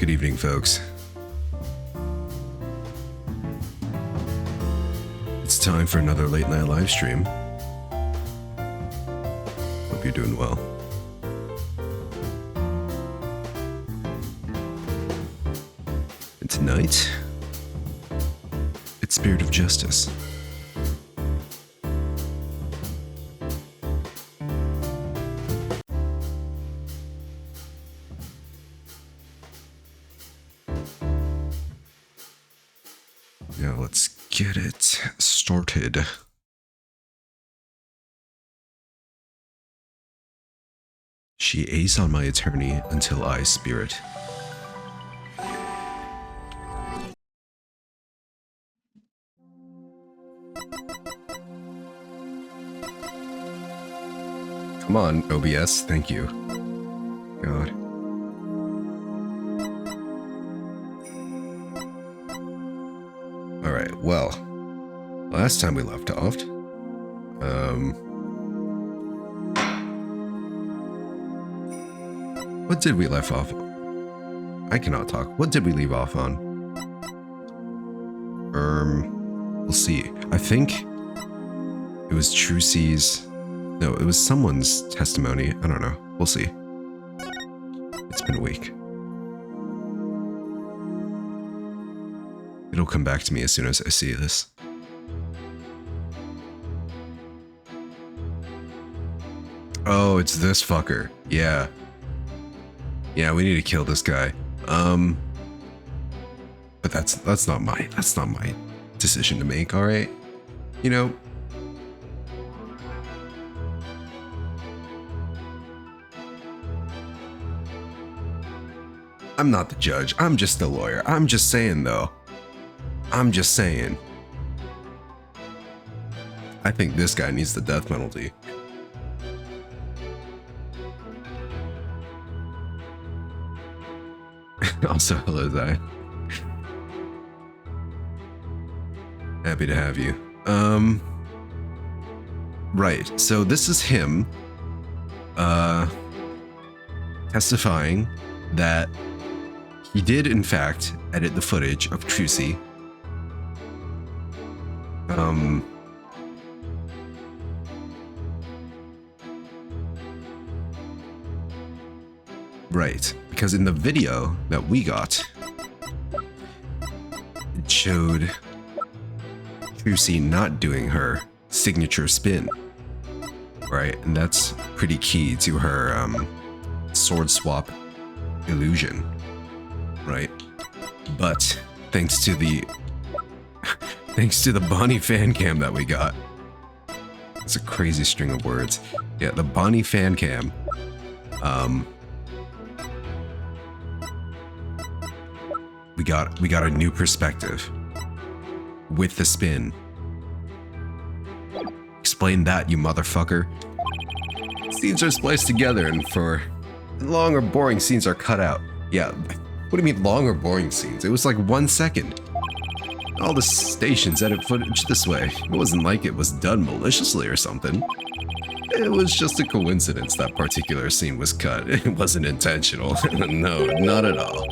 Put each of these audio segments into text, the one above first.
Good evening, folks. It's time for another late night live stream. Hope you're doing well. And tonight, it's Spirit of Justice. Now let's get it started. She ace on my attorney until I spirit. Come on, OBS, thank you. God. Alright, well, last time we left off, what did we left off on? I cannot talk. What did we leave off on? We'll see. I think it was Trucy's, no, it was someone's testimony. I don't know. We'll see. It's been a week. It'll come back to me as soon as I see this. Oh, it's this fucker. Yeah. Yeah, we need to kill this guy. But that's not my decision to make, all right? You know, I'm not the judge. I'm just the lawyer. I'm just saying though. I'm just saying. I think this guy needs the death penalty. Also, hello, Zai. Happy to have you. Right. So this is him, testifying that he did, in fact, edit the footage of Trucy. Right, because in the video that we got, it showed Trucy not doing her signature spin, right? And that's pretty key to her sword swap illusion, right? But thanks to the Bonnie fan cam that we got, it's a crazy string of words. Yeah, the Bonnie fan cam, we got a new perspective with the spin. Explain that, you motherfucker. Scenes are spliced together, and for long or boring scenes are cut out. Yeah, what do you mean long or boring scenes? It was like 1 second. All the stations edit footage this way. It wasn't like it was done maliciously or something. It was just a coincidence that particular scene was cut. It wasn't intentional. No, not at all.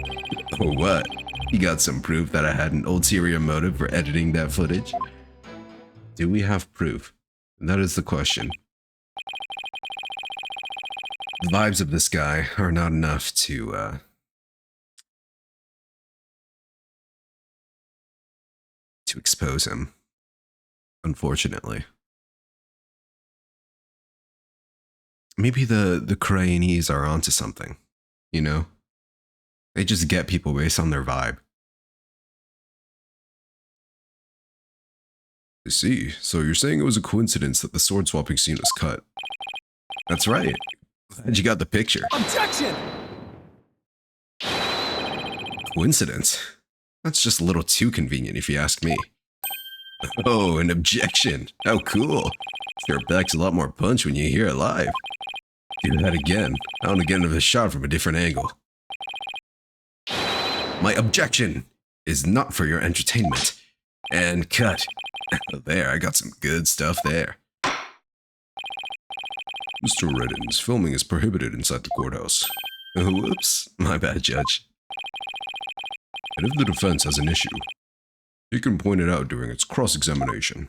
Oh, what? You got some proof that I had an ulterior motive for editing that footage? Do we have proof? That is the question. The vibes of this guy are not enough to expose him, unfortunately. Maybe the Crayanese are onto something, you know? They just get people based on their vibe. I see. So you're saying it was a coincidence that the sword swapping scene was cut? That's right. Glad you got the picture. Objection! Coincidence? That's just a little too convenient if you ask me. Oh, an objection. How cool. Sure packs a lot more punch when you hear it live. Do that again. I want to get another shot from a different angle. My objection is not for your entertainment. And cut. There, I got some good stuff there. Mr. Reddens, filming is prohibited inside the courthouse. Whoops, my bad, Judge. And if the defense has an issue, he can point it out during its cross-examination.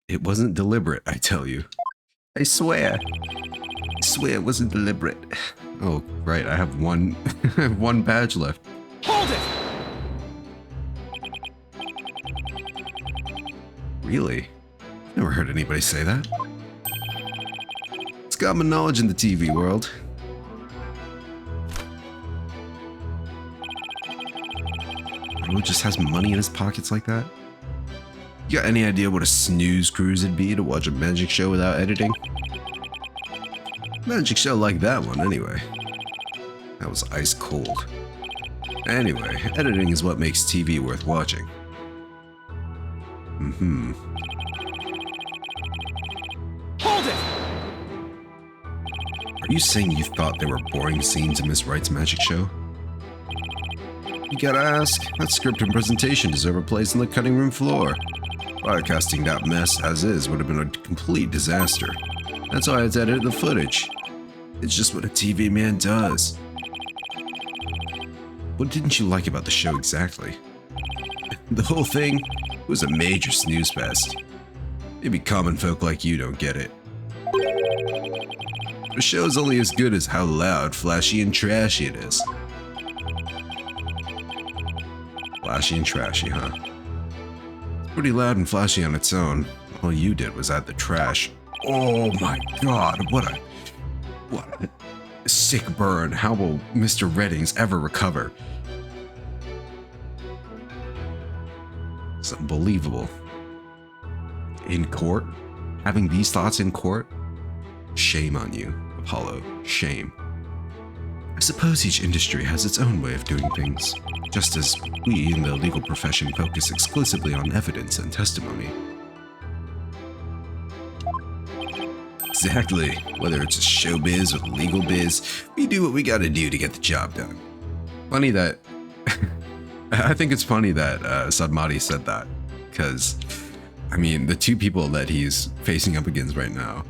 It wasn't deliberate, I tell you. I swear it wasn't deliberate. Oh, right, I have one, I have one badge left. Hold it! Really? Never heard anybody say that. It's common knowledge in the TV world. Bro just has money in his pockets like that? You got any idea what a snooze cruise it'd be to watch a magic show without editing? Magic show like that one, anyway. That was ice cold. Anyway, editing is what makes TV worth watching. Hold it! Are you saying you thought there were boring scenes in Miss Wright's magic show? You gotta ask, that script and presentation deserve a place on the cutting room floor. Broadcasting that mess as is would have been a complete disaster. That's why I had to edit the footage. It's just what a TV man does. What didn't you like about the show exactly? The whole thing was a major snooze fest. Maybe common folk like you don't get it. The show's only as good as how loud, flashy, and trashy it is. Flashy and trashy, huh? It's pretty loud and flashy on its own. All you did was add the trash. Oh my god, what a sick burn. How will Mr. Reddings ever recover? It's unbelievable. In court? Having these thoughts in court? Shame on you, Apollo. Shame. I suppose each industry has its own way of doing things, just as we in the legal profession focus exclusively on evidence and testimony. Exactly. Whether it's a showbiz or legal biz, we do what we gotta do to get the job done. Funny that... I think it's funny that Sadmati said that, because, I mean, the two people that he's facing up against right now,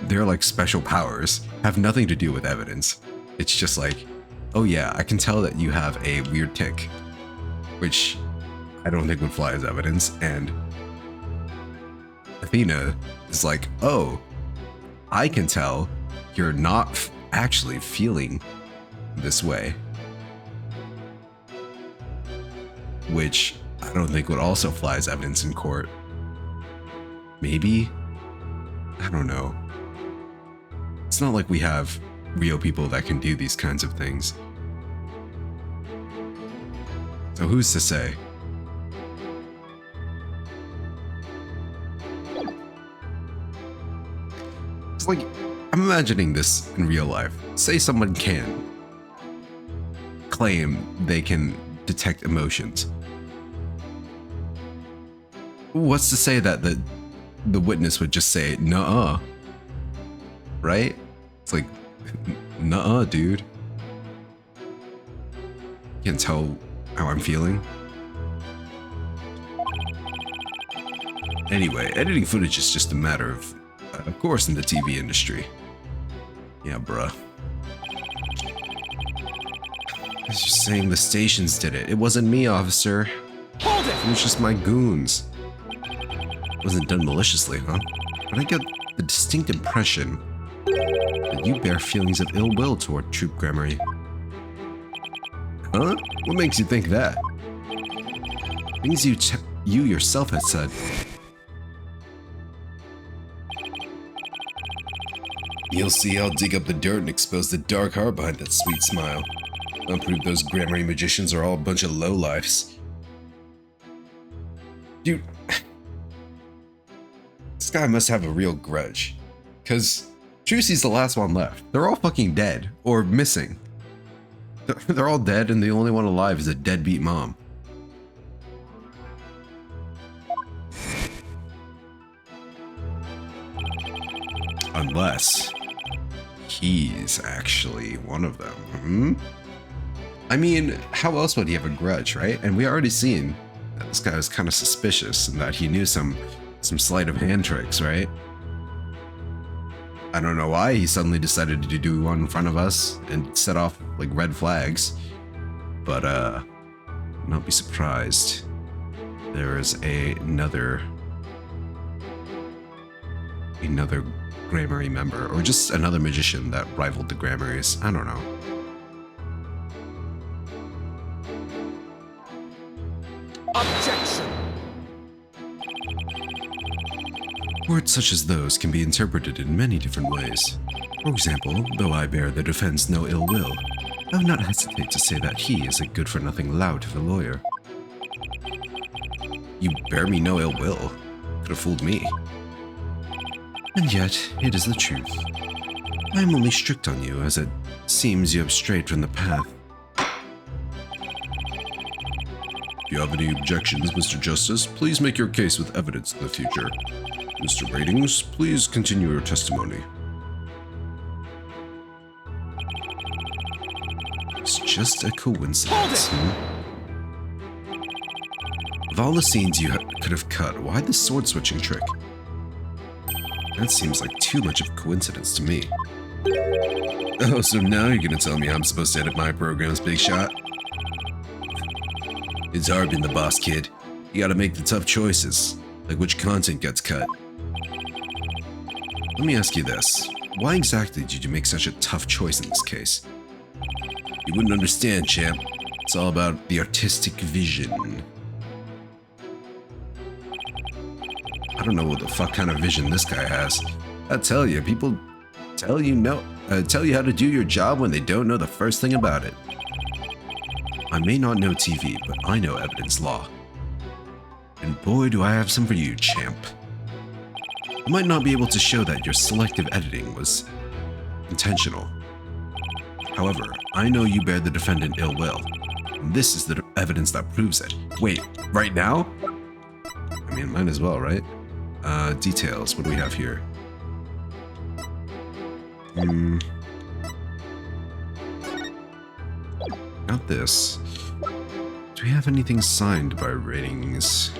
they're like special powers, have nothing to do with evidence. It's just like, oh yeah, I can tell that you have a weird tick, which I don't think would fly as evidence, and Athena is like, oh, I can tell you're not actually feeling this way. Which I don't think would also fly as evidence in court. Maybe? I don't know. It's not like we have real people that can do these kinds of things. So who's to say? It's like, I'm imagining this in real life. Say someone can claim they can detect emotions. What's to say that the witness would just say, nuh-uh, right? It's like, nuh-uh, dude. Can't tell how I'm feeling. Anyway, editing footage is just a matter of course in the TV industry. Yeah, bruh. I was just saying the stations did it. It wasn't me, officer. Hold it! It was just my goons. It wasn't done maliciously, huh? But I get the distinct impression that you bear feelings of ill will toward Troop Grammary. Huh? What makes you think that? Things you yourself had said. You'll see I'll dig up the dirt and expose the dark heart behind that sweet smile. I'll prove those Grammary magicians are all a bunch of lowlifes. Dude, this guy must have a real grudge. Cause Juicy's the last one left. They're all fucking dead or missing. They're all dead and the only one alive is a deadbeat mom. Unless he's actually one of them. Hmm? I mean, how else would he have a grudge, right? And we already seen that this guy was kind of suspicious and that he knew some sleight of hand tricks, right? I don't know why he suddenly decided to do one in front of us and set off like red flags. But not be surprised. There is another Grammary member, or just another magician that rivaled the Grammarys. I don't know. Objection! Words such as those can be interpreted in many different ways. For example, though I bear the defense no ill will, I would not hesitate to say that he is a good-for-nothing lout of a lawyer. You bear me no ill will. Could have fooled me. And yet, it is the truth. I am only strict on you, as it seems you have strayed from the path. If you have any objections, Mr. Justice, please make your case with evidence in the future. Mr. Ratings, please continue your testimony. It's just a coincidence. Of all the scenes you could have cut, why the sword switching trick? That seems like too much of a coincidence to me. Oh, so now you're gonna tell me I'm supposed to edit my programs, big shot? It's hard being the boss, kid. You gotta make the tough choices, like which content gets cut. Let me ask you this. Why exactly did you make such a tough choice in this case? You wouldn't understand, champ. It's all about the artistic vision. I don't know what the fuck kind of vision this guy has. I tell you, people tell you how to do your job when they don't know the first thing about it. I may not know TV, but I know evidence law. And boy, do I have some for you, champ. I might not be able to show that your selective editing was intentional. However, I know you bear the defendant ill will. And this is the evidence that proves it. Wait, right now? I mean, might as well, right? Details, what do we have here? Not this. Do we have anything signed by Ratings?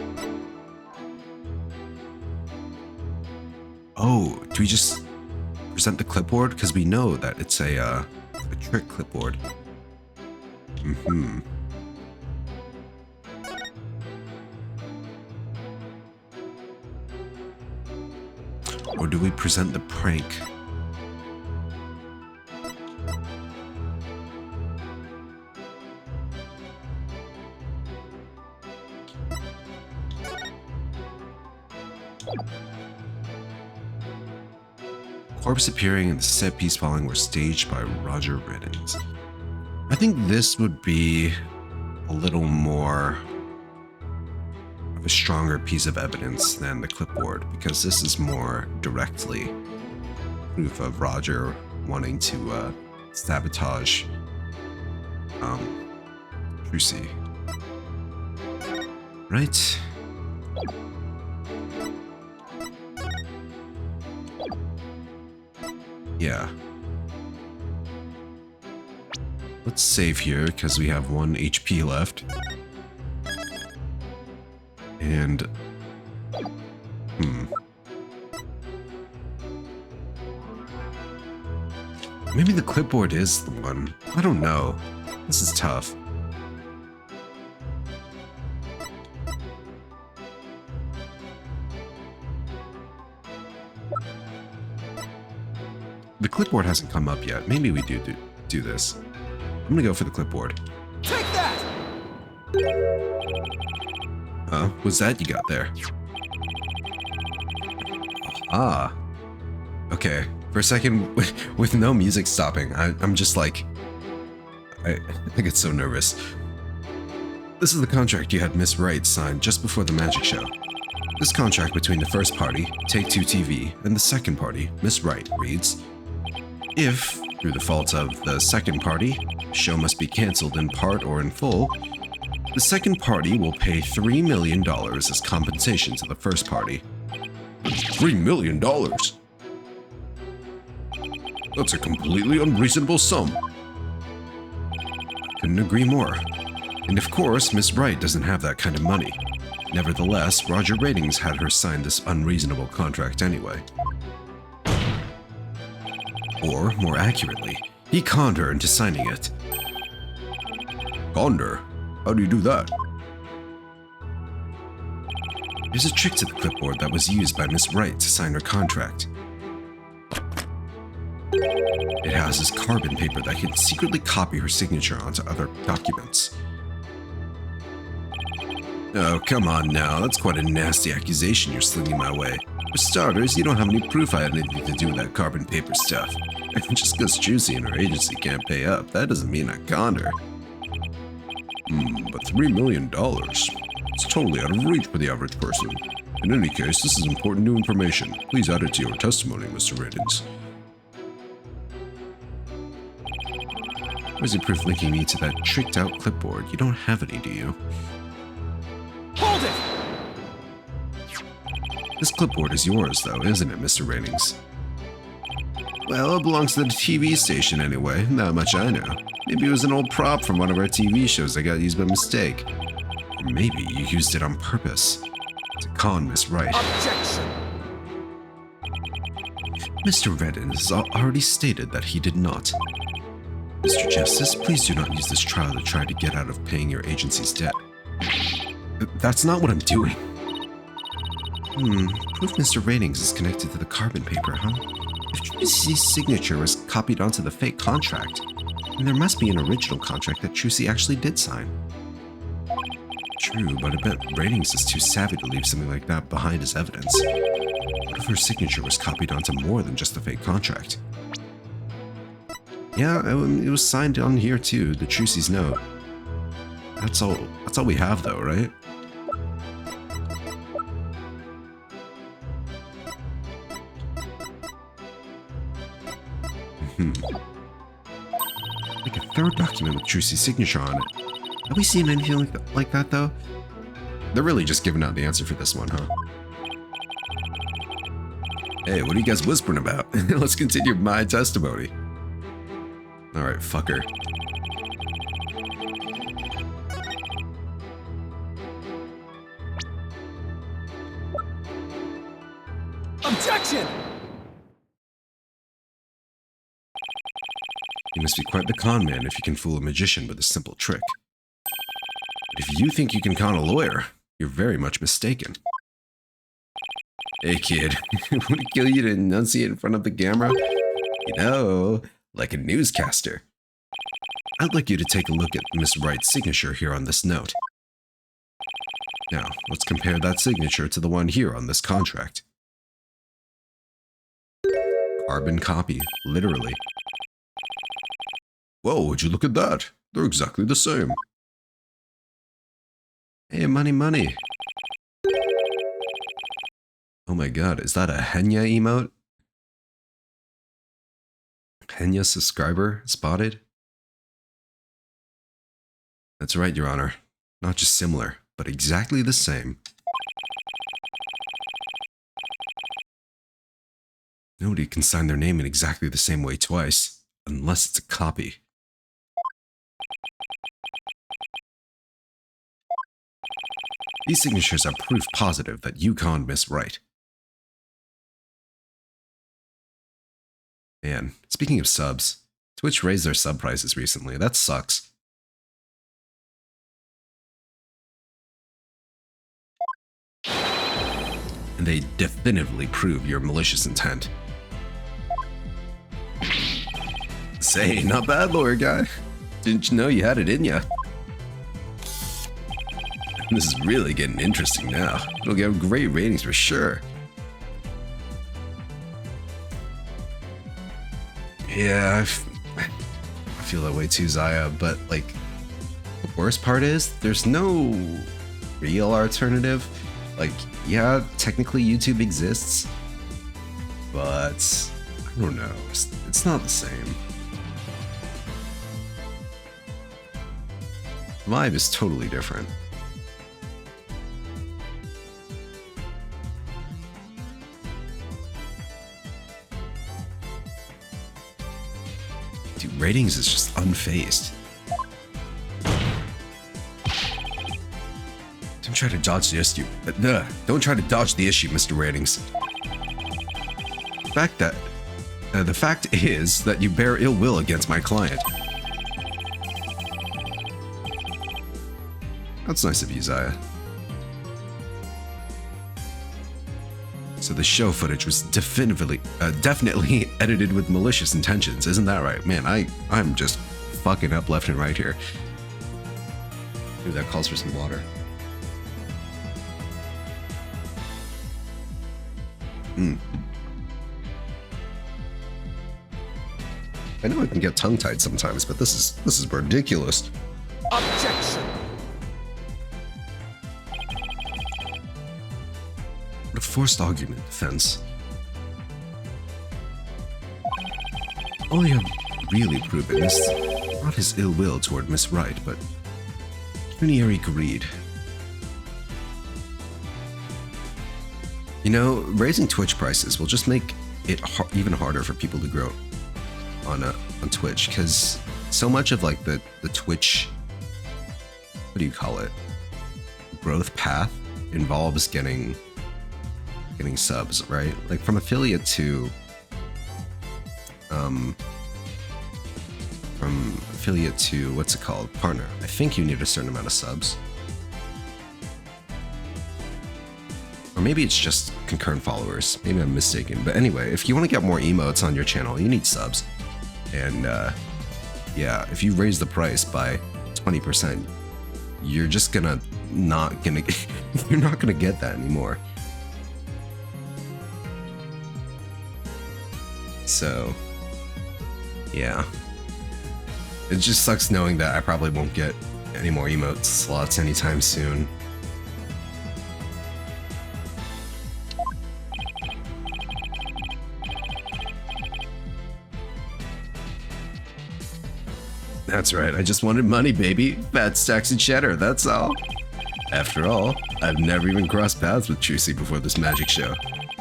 Oh, do we just present the clipboard? Because we know that it's a trick clipboard. Or do we present the prank? Corpse appearing and the set piece falling were staged by Roger Riddens. I think this would be a little more of a stronger piece of evidence than the clipboard, because this is more directly proof of Roger wanting to sabotage Trucy. Right? Yeah. Let's save here because we have 1 HP left. And maybe the clipboard is the one. I don't know. This is tough. The clipboard hasn't come up yet. Maybe we do this. I'm gonna go for the clipboard. Take that! What's that you got there? Ah. Okay. For a second, with no music stopping, I'm just like... I get so nervous. This is the contract you had Miss Wright sign just before the magic show. This contract between the first party, Take Two TV, and the second party, Miss Wright, reads, if, through the fault of the second party, the show must be cancelled in part or in full, the second party will pay $3 million as compensation to the first party. $3 million? That's a completely unreasonable sum. Couldn't agree more. And of course, Miss Wright doesn't have that kind of money. Nevertheless, Roger Ratings had her sign this unreasonable contract anyway. Or, more accurately, he conned her into signing it. Conned her? How do you do that? There's a trick to the clipboard that was used by Miss Wright to sign her contract. It houses carbon paper that can secretly copy her signature onto other documents. Oh, come on now, that's quite a nasty accusation you're slinging my way. For starters, you don't have any proof I had anything to do with that carbon paper stuff. Just because Juicy and her agency can't pay up, that doesn't mean I conned her. But $3 million? It's totally out of reach for the average person. In any case, this is important new information. Please add it to your testimony, Mr. Ratings. Where's your proof linking me to that tricked-out clipboard? You don't have any, do you? Hold it! This clipboard is yours, though, isn't it, Mr. Ratings? Well, it belongs to the TV station anyway, that much I know. Maybe it was an old prop from one of our TV shows that got used by mistake. Or maybe you used it on purpose to con Miss Wright. Objection! Mr. Redden has already stated that he did not. Mr. Justice, please do not use this trial to try to get out of paying your agency's debt. That's not what I'm doing. Proof Mr. Ratings is connected to the carbon paper, huh? If Trucy's signature was copied onto the fake contract, then there must be an original contract that Trucy actually did sign. True, but I bet Ratings is too savvy to leave something like that behind as evidence. What if her signature was copied onto more than just the fake contract? Yeah, it was signed on here too, the Trucy's note. That's all we have though, right? Like a third document with Trucy's signature on it. Have we seen anything like that though? They're really just giving out the answer for this one, huh? Hey, what are you guys whispering about? Let's continue my testimony. Alright, fucker. Objection! You must be quite the con man if you can fool a magician with a simple trick. But if you think you can con a lawyer, you're very much mistaken. Hey kid, would it kill you to enunciate in front of the camera? You know, like a newscaster. I'd like you to take a look at Miss Wright's signature here on this note. Now, let's compare that signature to the one here on this contract. Carbon copy, literally. Whoa, would you look at that? They're exactly the same. Hey, money, money. Oh my god, is that a Henya emote? Henya subscriber spotted? That's right, Your Honor. Not just similar, but exactly the same. Nobody can sign their name in exactly the same way twice, unless it's a copy. These signatures are proof positive that you conned Miss Wright. Man, speaking of subs, Twitch raised their sub prices recently. That sucks. And they definitively prove your malicious intent. Say, not bad, lawyer guy. Didn't you know you had it in ya? This is really getting interesting now. It'll get great ratings for sure. Yeah, I feel that way too, Zaya, but like, the worst part is, there's no real alternative. Like, yeah, technically YouTube exists, but I don't know, it's not the same. Vibe is totally different. Dude, ratings is just unfazed. Don't try to dodge the issue. Don't try to dodge the issue, Mr. Ratings. The fact that The fact is that you bear ill will against my client. That's nice of you, Zaya. So the show footage was definitely edited with malicious intentions, isn't that right? Man, I'm just fucking up left and right here. Maybe that calls for some water. I know I can get tongue-tied sometimes, but this is ridiculous. Objection. What a forced argument, defense. All you have really proven is not his ill will toward Miss Wright, but pecuniary greed. You know, raising Twitch prices will just make it even harder for people to grow on Twitch, because so much of like the Twitch, what do you call it, growth path involves getting subs, right? Like from affiliate to what's it called, partner. I think you need a certain amount of subs, or maybe it's just concurrent followers. Maybe I'm mistaken, but anyway, if you want to get more emotes on your channel, you need subs. And yeah, if you raise the price by 20%, you're just you're not gonna get that anymore. So yeah, it just sucks knowing that I probably won't get any more emote slots anytime soon. That's right, I just wanted money, baby. Fat stacks and cheddar, that's all. After all, I've never even crossed paths with Trucy before this magic show,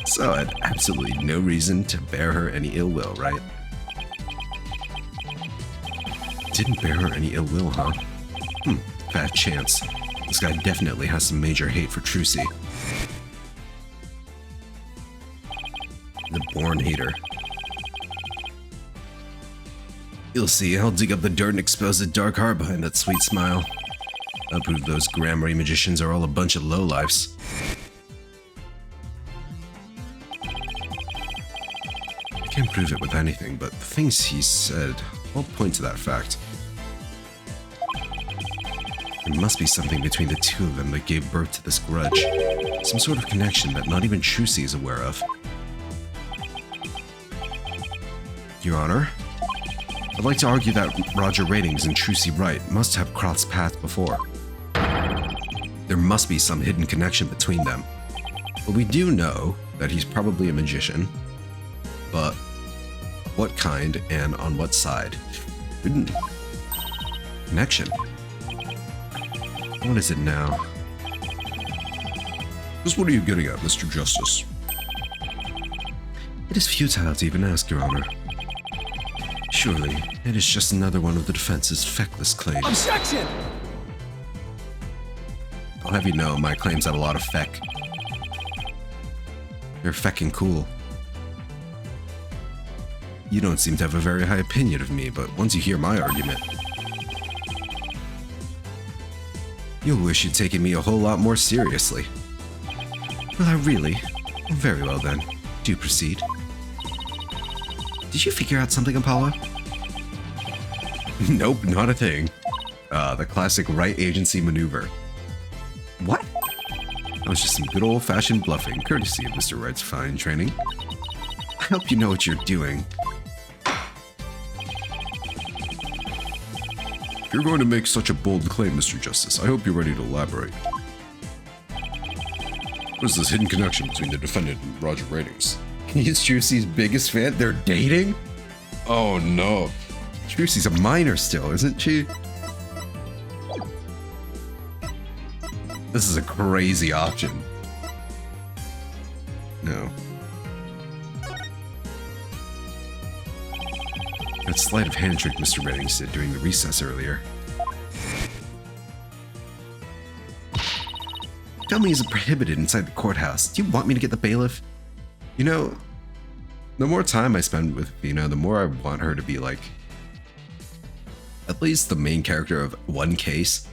so I had absolutely no reason to bear her any ill will, right? Didn't bear her any ill will, huh? Fat chance. This guy definitely has some major hate for Trucy. The born hater. You'll see, I'll dig up the dirt and expose the dark heart behind that sweet smile. I'll prove those grammary magicians are all a bunch of lowlifes. I can't prove it with anything, but the things he said all point to that fact. There must be something between the two of them that gave birth to this grudge. Some sort of connection that not even Trucy is aware of. Your Honor? I'd like to argue that Roger Ratings and Trucy Wright must have crossed paths before. There must be some hidden connection between them. But we do know that he's probably a magician. But what kind and on what side? Connection. What is it now? Just what are you getting at, Mr. Justice? It is futile to even ask, Your Honor. Surely, it is just another one of the defense's feckless claims. Objection! I'll have you know, my claims have a lot of feck. They're fecking cool. You don't seem to have a very high opinion of me, but once you hear my argument, you'll wish you'd taken me a whole lot more seriously. Well, I really? Very well then. Do proceed. Did you figure out something, Apollo? Nope, not a thing. The classic Wright agency maneuver. What? That was just some good old-fashioned bluffing, courtesy of Mr. Wright's fine training. I hope you know what you're doing. If you're going to make such a bold claim, Mr. Justice, I hope you're ready to elaborate. What is this hidden connection between the defendant and Roger Ratings? He's Trucy's biggest fan? They're dating? Oh no. Trucy's a minor still, isn't she? This is a crazy option. No. That sleight of hand trick Mr. Ratings did during the recess earlier. Tell me, is it prohibited inside the courthouse? Do you want me to get the bailiff? You know, The more time I spend with Fina, the more I want her to be like at least the main character of one case.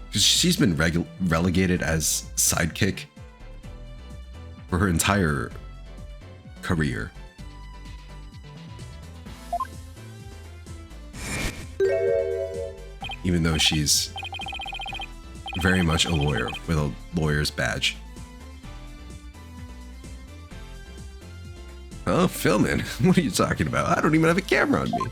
Because she's been relegated as sidekick for her entire career. Even though she's very much a lawyer with a lawyer's badge. Oh, filming? What are you talking about? I don't even have a camera on me.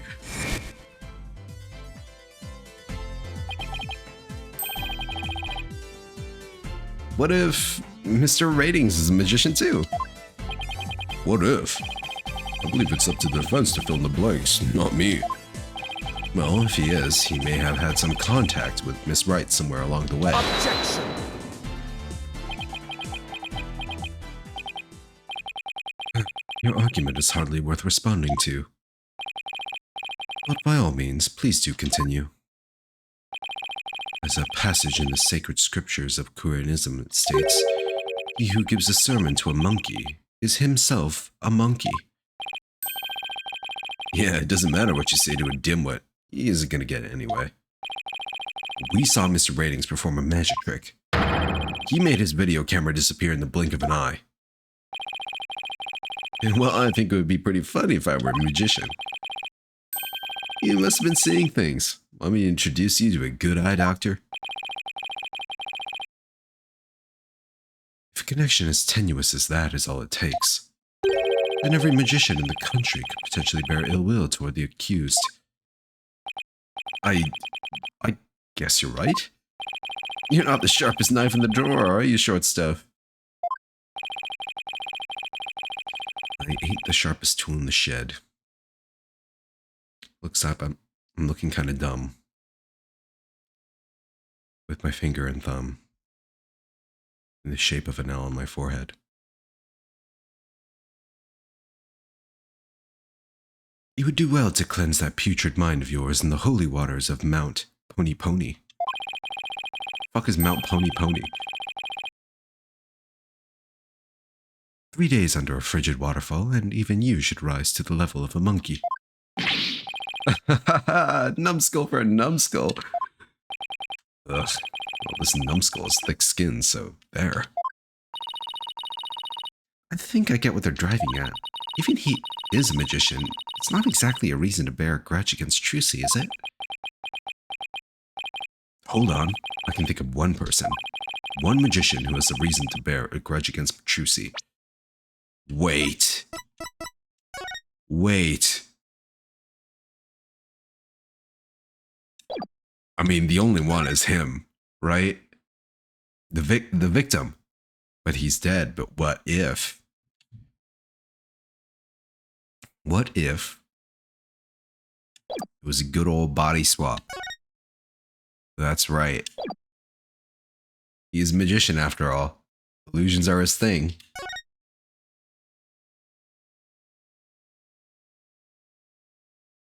What if Mr. Ratings is a magician too? What if? I believe it's up to the defense to fill in the blanks, not me. Well, if he is, he may have had some contact with Miss Wright somewhere along the way. Objection! Your argument is hardly worth responding to. But by all means, please do continue. As a passage in the sacred scriptures of Koreanism states, he who gives a sermon to a monkey is himself a monkey. Yeah, it doesn't matter what you say to a dimwit. He isn't gonna get it anyway. We saw Mr. Ratings perform a magic trick. He made his video camera disappear in the blink of an eye. And well, I think it would be pretty funny if I were a magician. You must have been seeing things. Want me to introduce you to a good eye doctor? If a connection as tenuous as that is all it takes, then every magician in the country could potentially bear ill will toward the accused. I guess you're right. You're not the sharpest knife in the drawer, are you, short stuff? I ain't the sharpest tool in the shed. Looks like I'm looking kind of dumb. With my finger and thumb in the shape of an L on my forehead. You would do well to cleanse that putrid mind of yours in the holy waters of Mount Pony Pony. Fuck is Mount Pony Pony? 3 days under a frigid waterfall, and even you should rise to the level of a monkey. Numbskull for a numbskull. Ugh. Well, this numbskull has thick skin, so there. I think I get what they're driving at. Even he is a magician, it's not exactly a reason to bear a grudge against Trucy, is it? Hold on, I can think of one person. One magician who has a reason to bear a grudge against Trucy. Wait. Wait. I mean, the only one is him, right? The victim. But he's dead, but what if? What if it was a good old body swap? That's right. He is a magician after all. Illusions are his thing.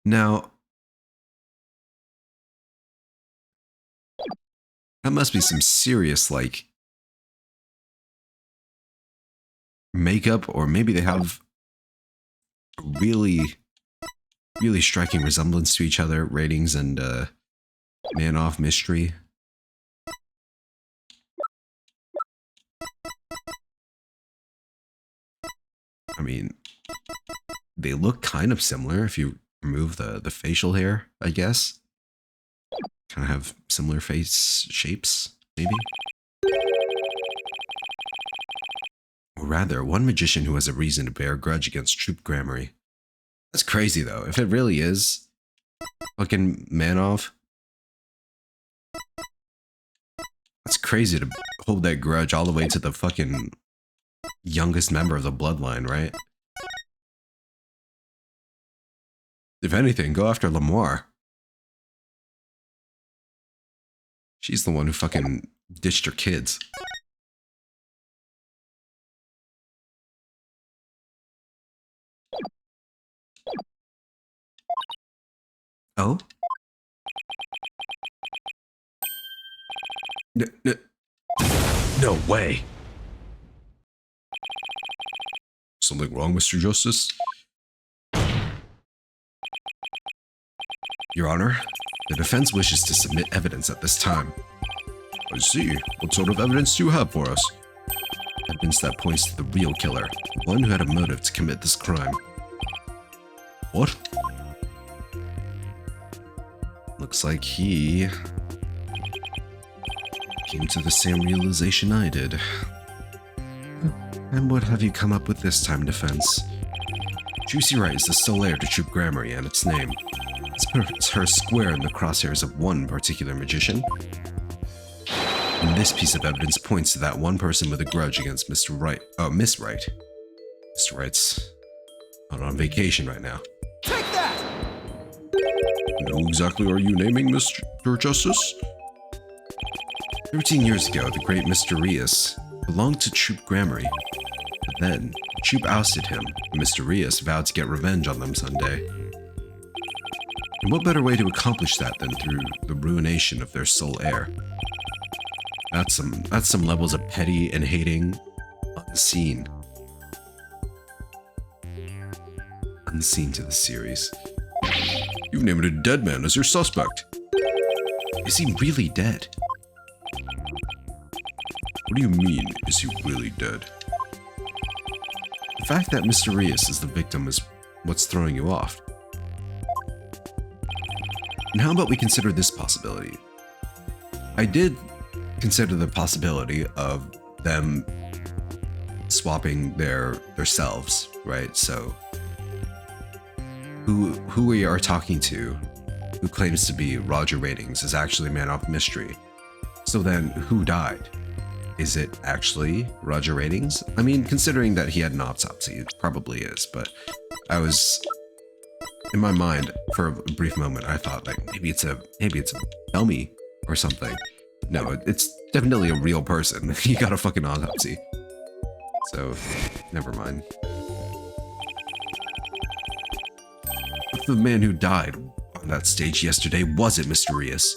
Now, that must be some serious, like, makeup, or maybe they have really striking resemblance to each other, Ratings and Man-Off Mystery. I mean, they look kind of similar if you remove the facial hair, I guess. Kind of have similar face shapes, maybe? Or rather, one magician who has a reason to bear a grudge against Troop Grammary. That's crazy, though. If it really is fucking Manov, that's crazy to hold that grudge all the way to the fucking youngest member of the bloodline, right? If anything, go after Lemoire. She's the one who fucking ditched her kids. Oh? No way. something wrong, Mr. Justice? Your Honor, the defense wishes to submit evidence at this time. I see. What sort of evidence do you have for us? Evidence that points to the real killer, the one who had a motive to commit this crime. What? Looks like he came to the same realization I did. And what have you come up with this time, defense? Juicy Wright is the sole heir to Troop Grammary and its name. It's her square in the crosshairs of one particular magician. And this piece of evidence points to that one person with a grudge against Mr. Wright. Oh, Miss Wright. Mr. Wright's not on vacation right now. Take that! Who exactly are you naming, Mr. Justice? 13 years ago, the great Mr. Rias belonged to Troop Grammary. But then, Troop ousted him, and Mr. Rias vowed to get revenge on them someday. And what better way to accomplish that than through the ruination of their sole heir? That's some levels of petty and hating unseen. Unseen to the series. You've named a dead man as your suspect. Is he really dead? What do you mean, is he really dead? The fact that Mr. Rias is the victim is what's throwing you off. And how about we consider this possibility? I did consider the possibility of them swapping their selves, right? So who we are talking to, who claims to be Roger Ratings, is actually Man of Mystery. So then who died? Is it actually Roger Ratings? I mean, considering that he had an autopsy, it probably is, but I was, in my mind, for a brief moment, I thought like maybe it's a dummy or something. No, it's definitely a real person. He got a fucking autopsy. So, never mind. If the man who died on that stage yesterday wasn't Mr. Rias.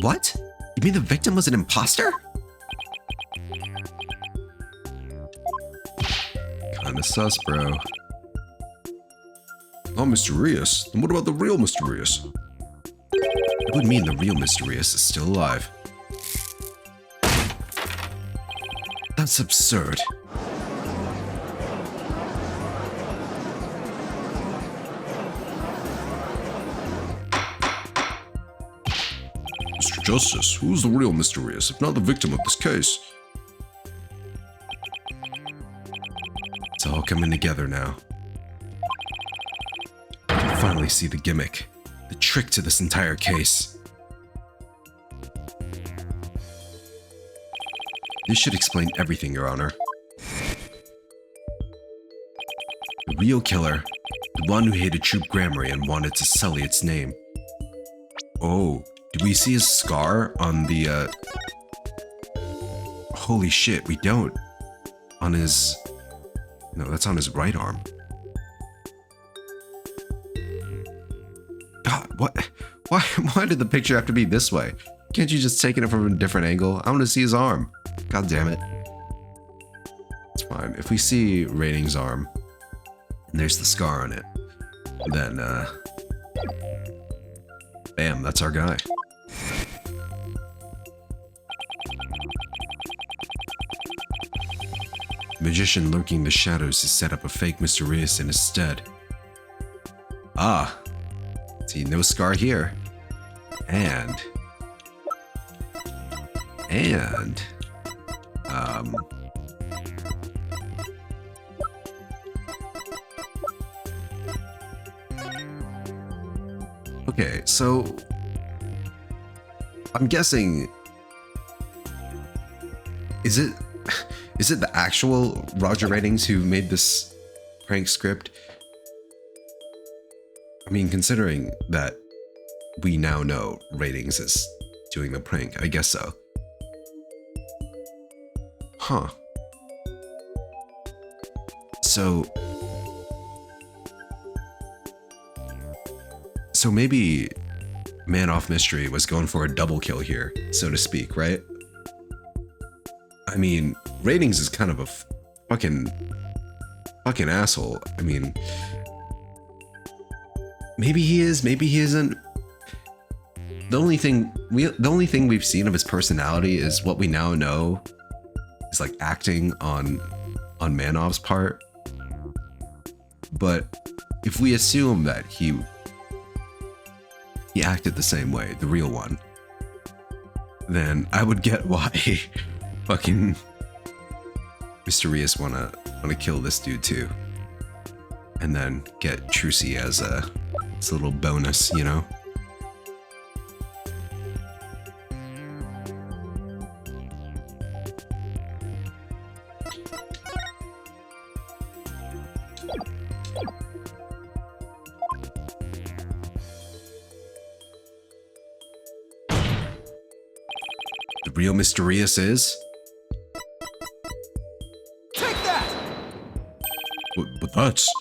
What? You mean the victim was an imposter? Kinda sus, bro. Oh, Mr. Rias. Then what about the real Mr. Rias? It would mean the real Mr. Rias is still alive. That's absurd. Mr. Justice, who's the real Mr. Rias, if not the victim of this case? It's all coming together now. I can finally see the gimmick, the trick to this entire case. This should explain everything, Your Honor. The real killer, the one who hated Troop Grammary and wanted to sully its name. Oh, do we see his scar on the, Holy shit, we don't. On his... No, that's on his right arm. God, what? Why did the picture have to be this way? Can't you just take it from a different angle? I want to see his arm. God damn it. It's fine. If we see Rating's arm, and there's the scar on it, then, bam, that's our guy. The magician lurking in the shadows has set up a fake Mr. Rias in his stead. Ah, see, no scar here. And, okay, so I'm guessing, is it the actual Roger Ratings who made this prank script? I mean, considering that we now know Ratings is doing the prank, I guess so. Huh. So maybe Man-Off Mystery was going for a double kill here, so to speak, right? I mean, Ratings is kind of a fucking asshole. I mean, maybe he is, maybe he isn't. The only thing we've seen of his personality is what we now know is like acting on Man-Off's part. But if we assume that he acted the same way, the real one, then I would get why fucking Mysterious wanna kill this dude too. And then get Trucy as a little bonus, you know? The real Mysterious is? Take that! But that's...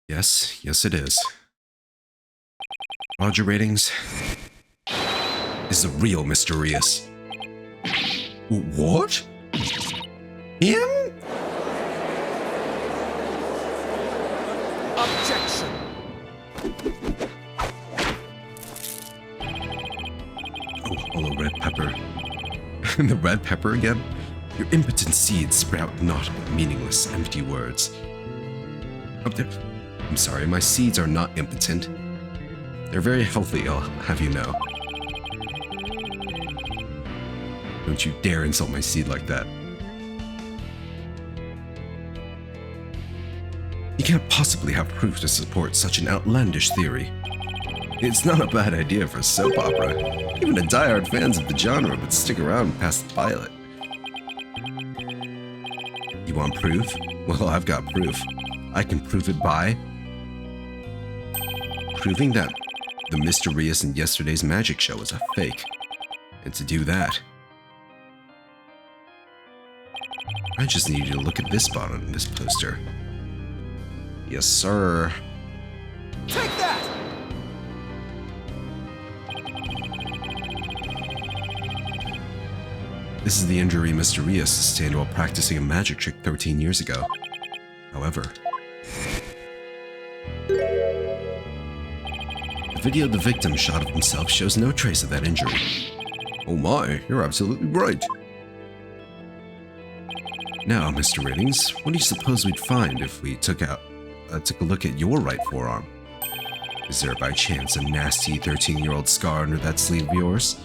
Yes it is. Roger. Ratings is the real Mysterious. What? Him? Objection! Oh, hello, Red Pepper. The Red Pepper again? Your impotent seeds sprout not meaningless, empty words. I'm sorry, my seeds are not impotent. They're very healthy, I'll have you know. Don't you dare insult my seed like that. You can't possibly have proof to support such an outlandish theory. It's not a bad idea for a soap opera. Even the diehard fans of the genre would stick around past the pilot. You want proof? Well, I've got proof. I can prove it by proving that the Mysterious in yesterday's magic show was a fake. And to do that, I just need you to look at this spot on this poster. Yes, sir. Take that! This is the injury Mysterious sustained while practicing a magic trick 13 years ago. However, the video the victim shot of himself shows no trace of that injury. Oh my, you're absolutely right. Now, Mr. Ratings, what do you suppose we'd find if we took a look at your right forearm? Is there by chance a nasty 13-year-old scar under that sleeve of yours?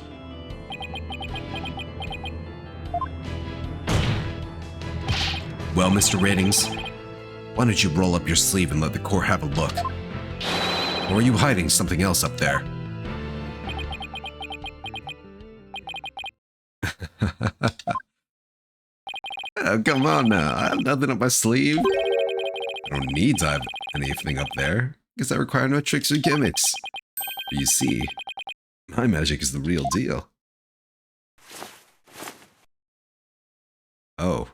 Well, Mr. Ratings, why don't you roll up your sleeve and let the court have a look? Or are you hiding something else up there? Oh, come on now, I have nothing up my sleeve. I don't need to have anything up there, because I require no tricks or gimmicks. But you see, my magic is the real deal. Oh.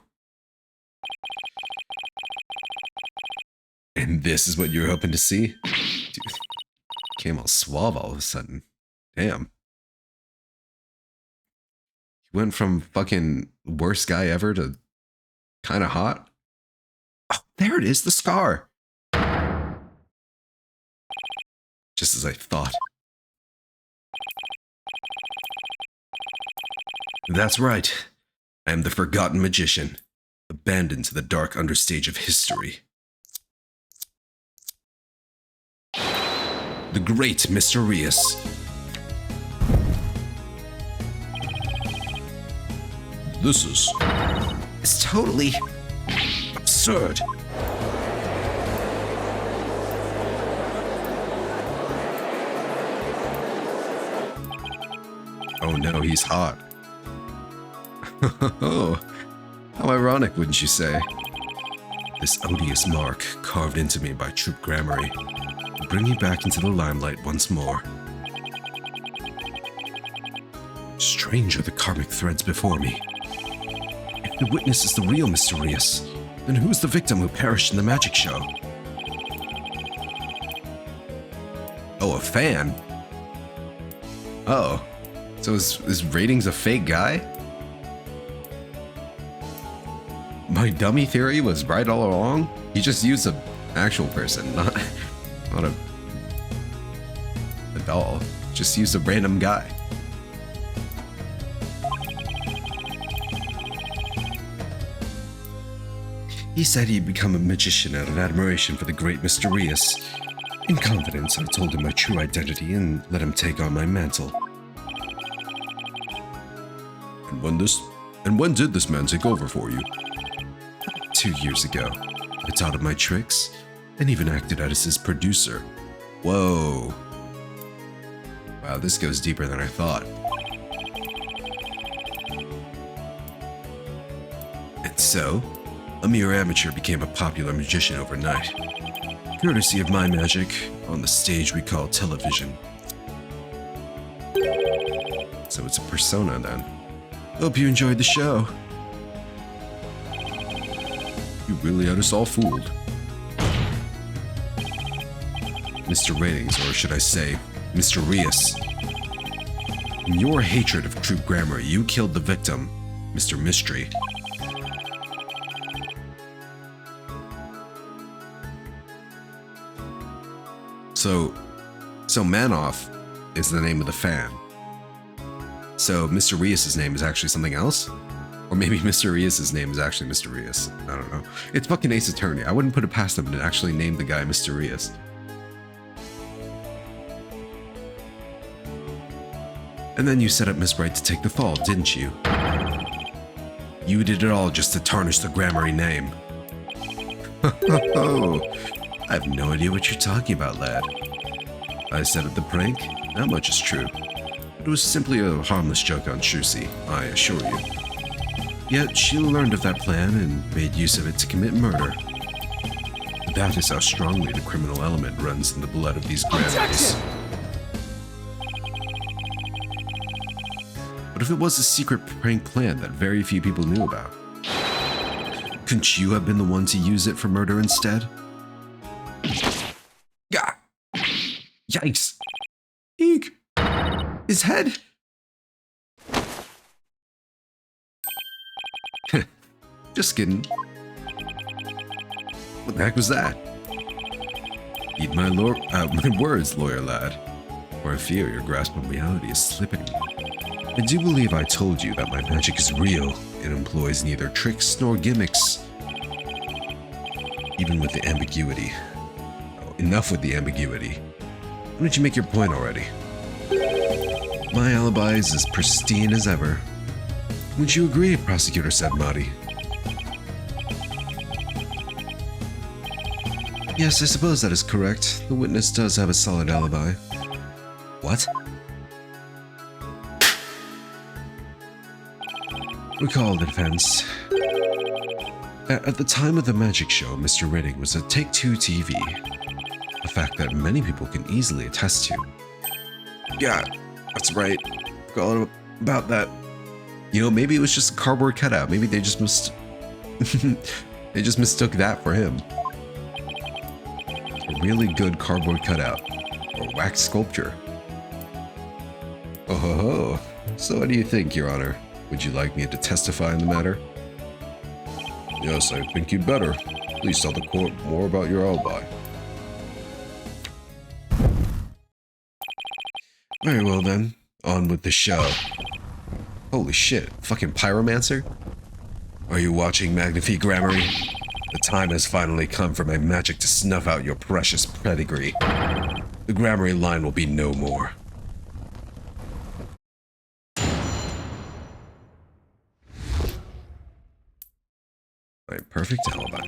And this is what you were hoping to see? Dude, became all suave all of a sudden. Damn. He went from fucking worst guy ever to kind of hot. Oh, there it is, the scar. Just as I thought. That's right. I am the forgotten magician, abandoned to the dark understage of history. The great Mysterious. This is... It's totally... absurd. Oh no, he's hot. Oh, how ironic, wouldn't you say? This odious mark carved into me by Troop Gramarye will bring me back into the limelight once more. Strange are the karmic threads before me. If the witness is the real Mysterious, then who is the victim who perished in the magic show? Oh, a fan? Oh. So is Ratings a fake guy? My dummy theory was right all along? He just used an actual person, not a doll. Just used a random guy. He said he'd become a magician out of admiration for the great Mysterious. In confidence, I told him my true identity and let him take on my mantle. And when did this man take over for you? 2 years ago. I taught him my tricks and even acted as his producer. Whoa. Wow, this goes deeper than I thought. And so, a mere amateur became a popular magician overnight. Courtesy of my magic on the stage we call television. So it's a persona then. Hope you enjoyed the show. You really had us all fooled. Mr. Ratings, or should I say, Mysterious. In your hatred of true grammar, you killed the victim, Mr. Mystery. So Manoff is the name of the fan. So Mysterious' name is actually something else? Or maybe Mysterious' name is actually Mysterious. I don't know. It's fucking Ace Attorney. I wouldn't put it past them to actually name the guy Mysterious. And then you set up Miss Wright to take the fall, didn't you? You did it all just to tarnish the Grammary name. I have no idea what you're talking about, lad. I set up the prank, that much is true. It was simply a harmless joke on Trucy, I assure you. Yet she learned of that plan and made use of it to commit murder. That is how strongly the criminal element runs in the blood of these Grammarys. What if it was a secret prank plan that very few people knew about? Couldn't you have been the one to use it for murder instead? Gah! Yikes! Eek! His head! Just kidding. What the heck was that? Eat my words, lawyer lad, or I fear your grasp of reality is slipping. I do believe I told you that my magic is real. It employs neither tricks nor gimmicks. Even with the ambiguity. Oh, enough with the ambiguity. Why don't you make your point already? My alibi is as pristine as ever. Would you agree, Prosecutor Sedmati? Yes, I suppose that is correct. The witness does have a solid alibi. What? Recall the defense. At the time of the magic show, Mr. Riddick was a Take-Two TV. A fact that many people can easily attest to. Yeah, that's right. Forgot all about that. You know, maybe it was just a cardboard cutout. Maybe they just they just mistook that for him. A really good cardboard cutout. Or wax sculpture. Oh ho ho. So what do you think, Your Honor? Would you like me to testify in the matter? Yes, I think you'd better. Please tell the court more about your alibi. Very well then, on with the show. Holy shit, fucking pyromancer? Are you watching Magnifique Grammary? The time has finally come for my magic to snuff out your precious pedigree. The Grammary line will be no more. My perfect alibi.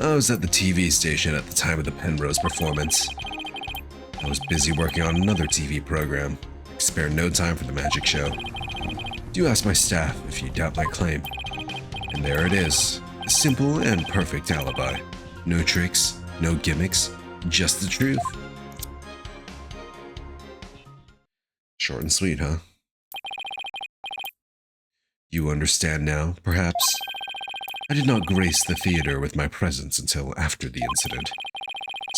I was at the TV station at the time of the Penrose performance. I was busy working on another TV program. I spared no time for the magic show. Do ask my staff if you doubt my claim. And there it is. A simple and perfect alibi. No tricks, no gimmicks, just the truth. Short and sweet, huh? You understand now, perhaps? I did not grace the theater with my presence until after the incident.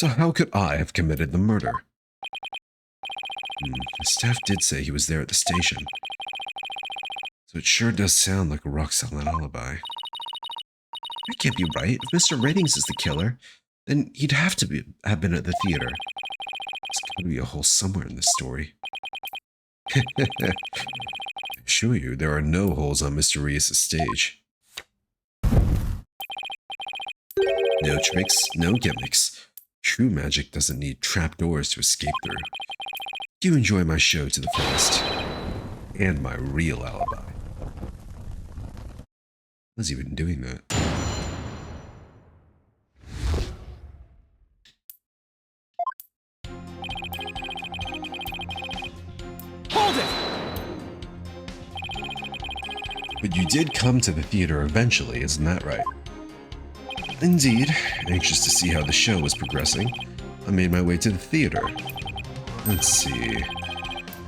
So how could I have committed the murder? The staff did say he was there at the station. So it sure does sound like a rock-solid alibi. That can't be right. If Mr. Ratings is the killer, then he'd have to have been at the theater. There's got to be a hole somewhere in this story. I assure you, there are no holes on Mr. Reyes' stage. No tricks, no gimmicks. True magic doesn't need trapdoors to escape through. Do enjoy my show to the fullest. And my real alibi. How's he been doing that? Hold it! But you did come to the theater eventually, isn't that right? Indeed. Anxious to see how the show was progressing, I made my way to the theater. Let's see.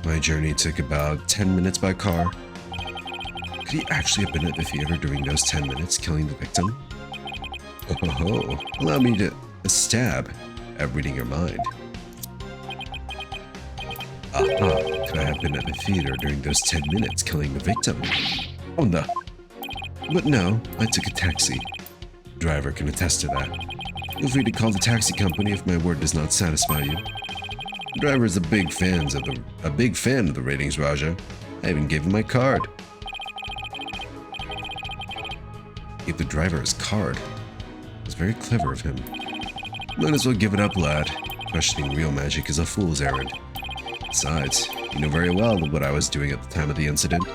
My journey took about 10 minutes by car. Could he actually have been at the theater during those 10 minutes, killing the victim? Oh, allow me to stab at reading your mind. Aha, could I have been at the theater during those 10 minutes, killing the victim? Oh no. But no, I took a taxi. The driver can attest to that. Feel free to call the taxi company if my word does not satisfy you. The driver is a big fan of the ratings, Raja. I even gave him my card. Gave the driver his card. It was very clever of him. Might as well give it up, lad. Questioning real magic is a fool's errand. Besides, you know very well what I was doing at the time of the incident.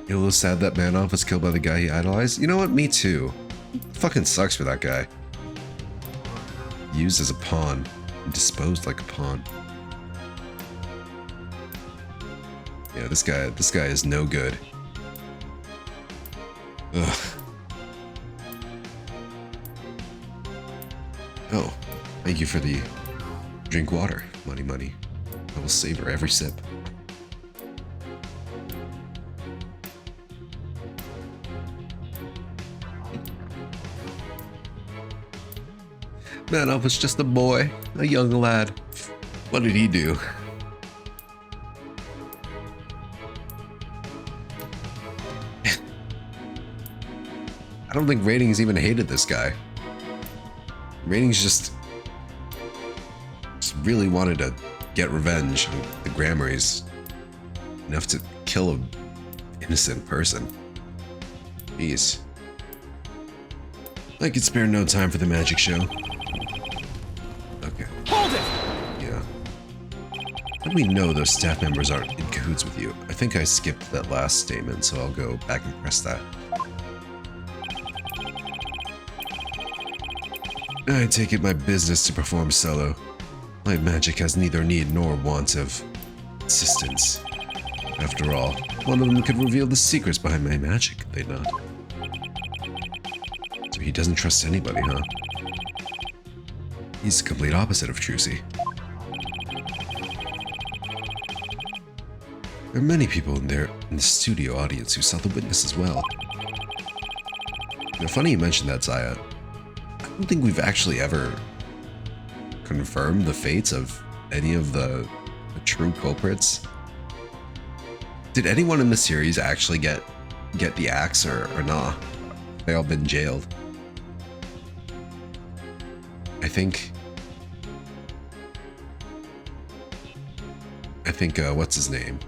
You a little sad that Manoff was killed by the guy he idolized? You know what? Me too. Fucking sucks for that guy. Used as a pawn. And disposed like a pawn. Yeah, this guy is no good. Ugh. Oh, thank you for the drink water. Money, money. I will savor every sip. Manoff was just a boy, a young lad. What did he do? I don't think Ratings even hated this guy. Ratings just really wanted to get revenge on the Grammarys enough to kill an innocent person. Jeez. I could spare no time for the magic show. Okay. Hold it! Yeah. How do we know those staff members aren't in cahoots with you? I think I skipped that last statement, so I'll go back and press that. I take it my business to perform solo. My magic has neither need nor want of assistance. After all, one of them could reveal the secrets behind my magic, could they not? So he doesn't trust anybody, huh? He's the complete opposite of Trucy. There are many people in the studio audience who saw the witness as well. Funny you mentioned that, Zaya. I don't think we've actually ever confirmed the fates of any of the true culprits. Did anyone in the series actually get the axe or nah? They all been jailed. I think what's his name?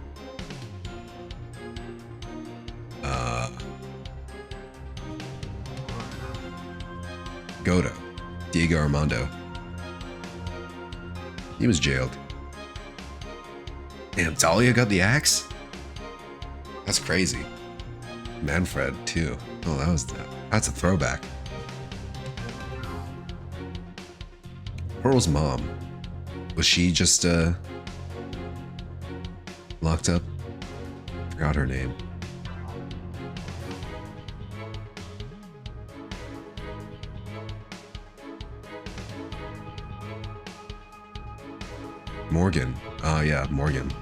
Godo. Diego Armando. He was jailed. Damn, Dahlia got the axe? That's crazy. Manfred, too. Oh, that's a throwback. Pearl's mom. Was she just, locked up? Forgot her name. Morgan. Ah, yeah, Morgan.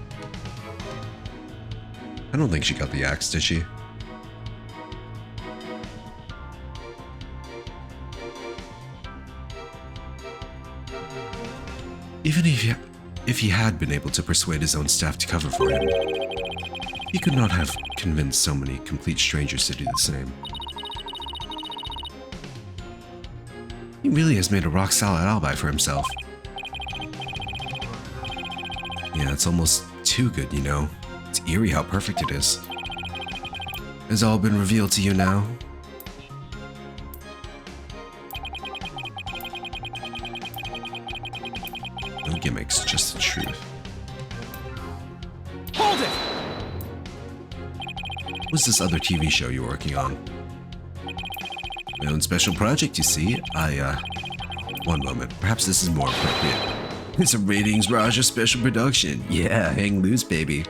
I don't think she got the axe, did she? Even if he had been able to persuade his own staff to cover for him, he could not have convinced so many complete strangers to do the same. He really has made a rock-solid alibi for himself. Yeah, it's almost too good, you know. It's eerie how perfect it is. Has all been revealed to you now? No gimmicks, just the truth. Hold it! What's this other TV show you're working on? My own special project, you see. One moment. Perhaps this is more appropriate. It's a Ratings Raja special production. Yeah, hang loose, baby.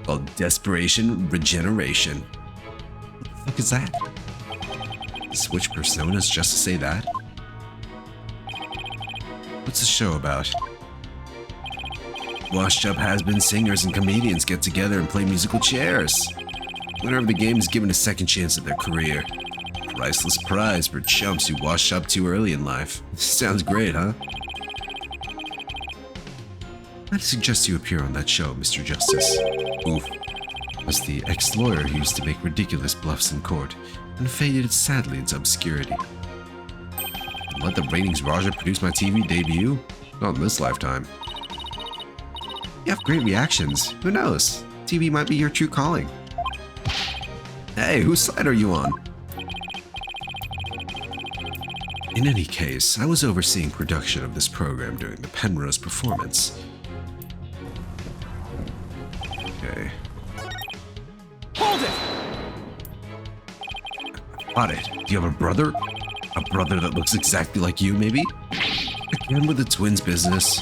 Called Desperation Regeneration. What the fuck is that? Switch personas just to say that? What's the show about? Washed-up has-been singers and comedians get together and play musical chairs. Winner of the game is given a second chance at their career. Priceless prize for chumps who washed up too early in life. Sounds great, huh? I'd suggest you appear on that show, Mr. Justice. Oof. As the ex-lawyer who used to make ridiculous bluffs in court and faded sadly into obscurity. Let the Ratings Raja produce my TV debut? Not in this lifetime. You have great reactions. Who knows? TV might be your true calling. Hey, whose side are you on? In any case, I was overseeing production of this program during the Penrose performance. Okay. Hold it! Got it. Do you have a brother? A brother that looks exactly like you, maybe? Again with the twins business.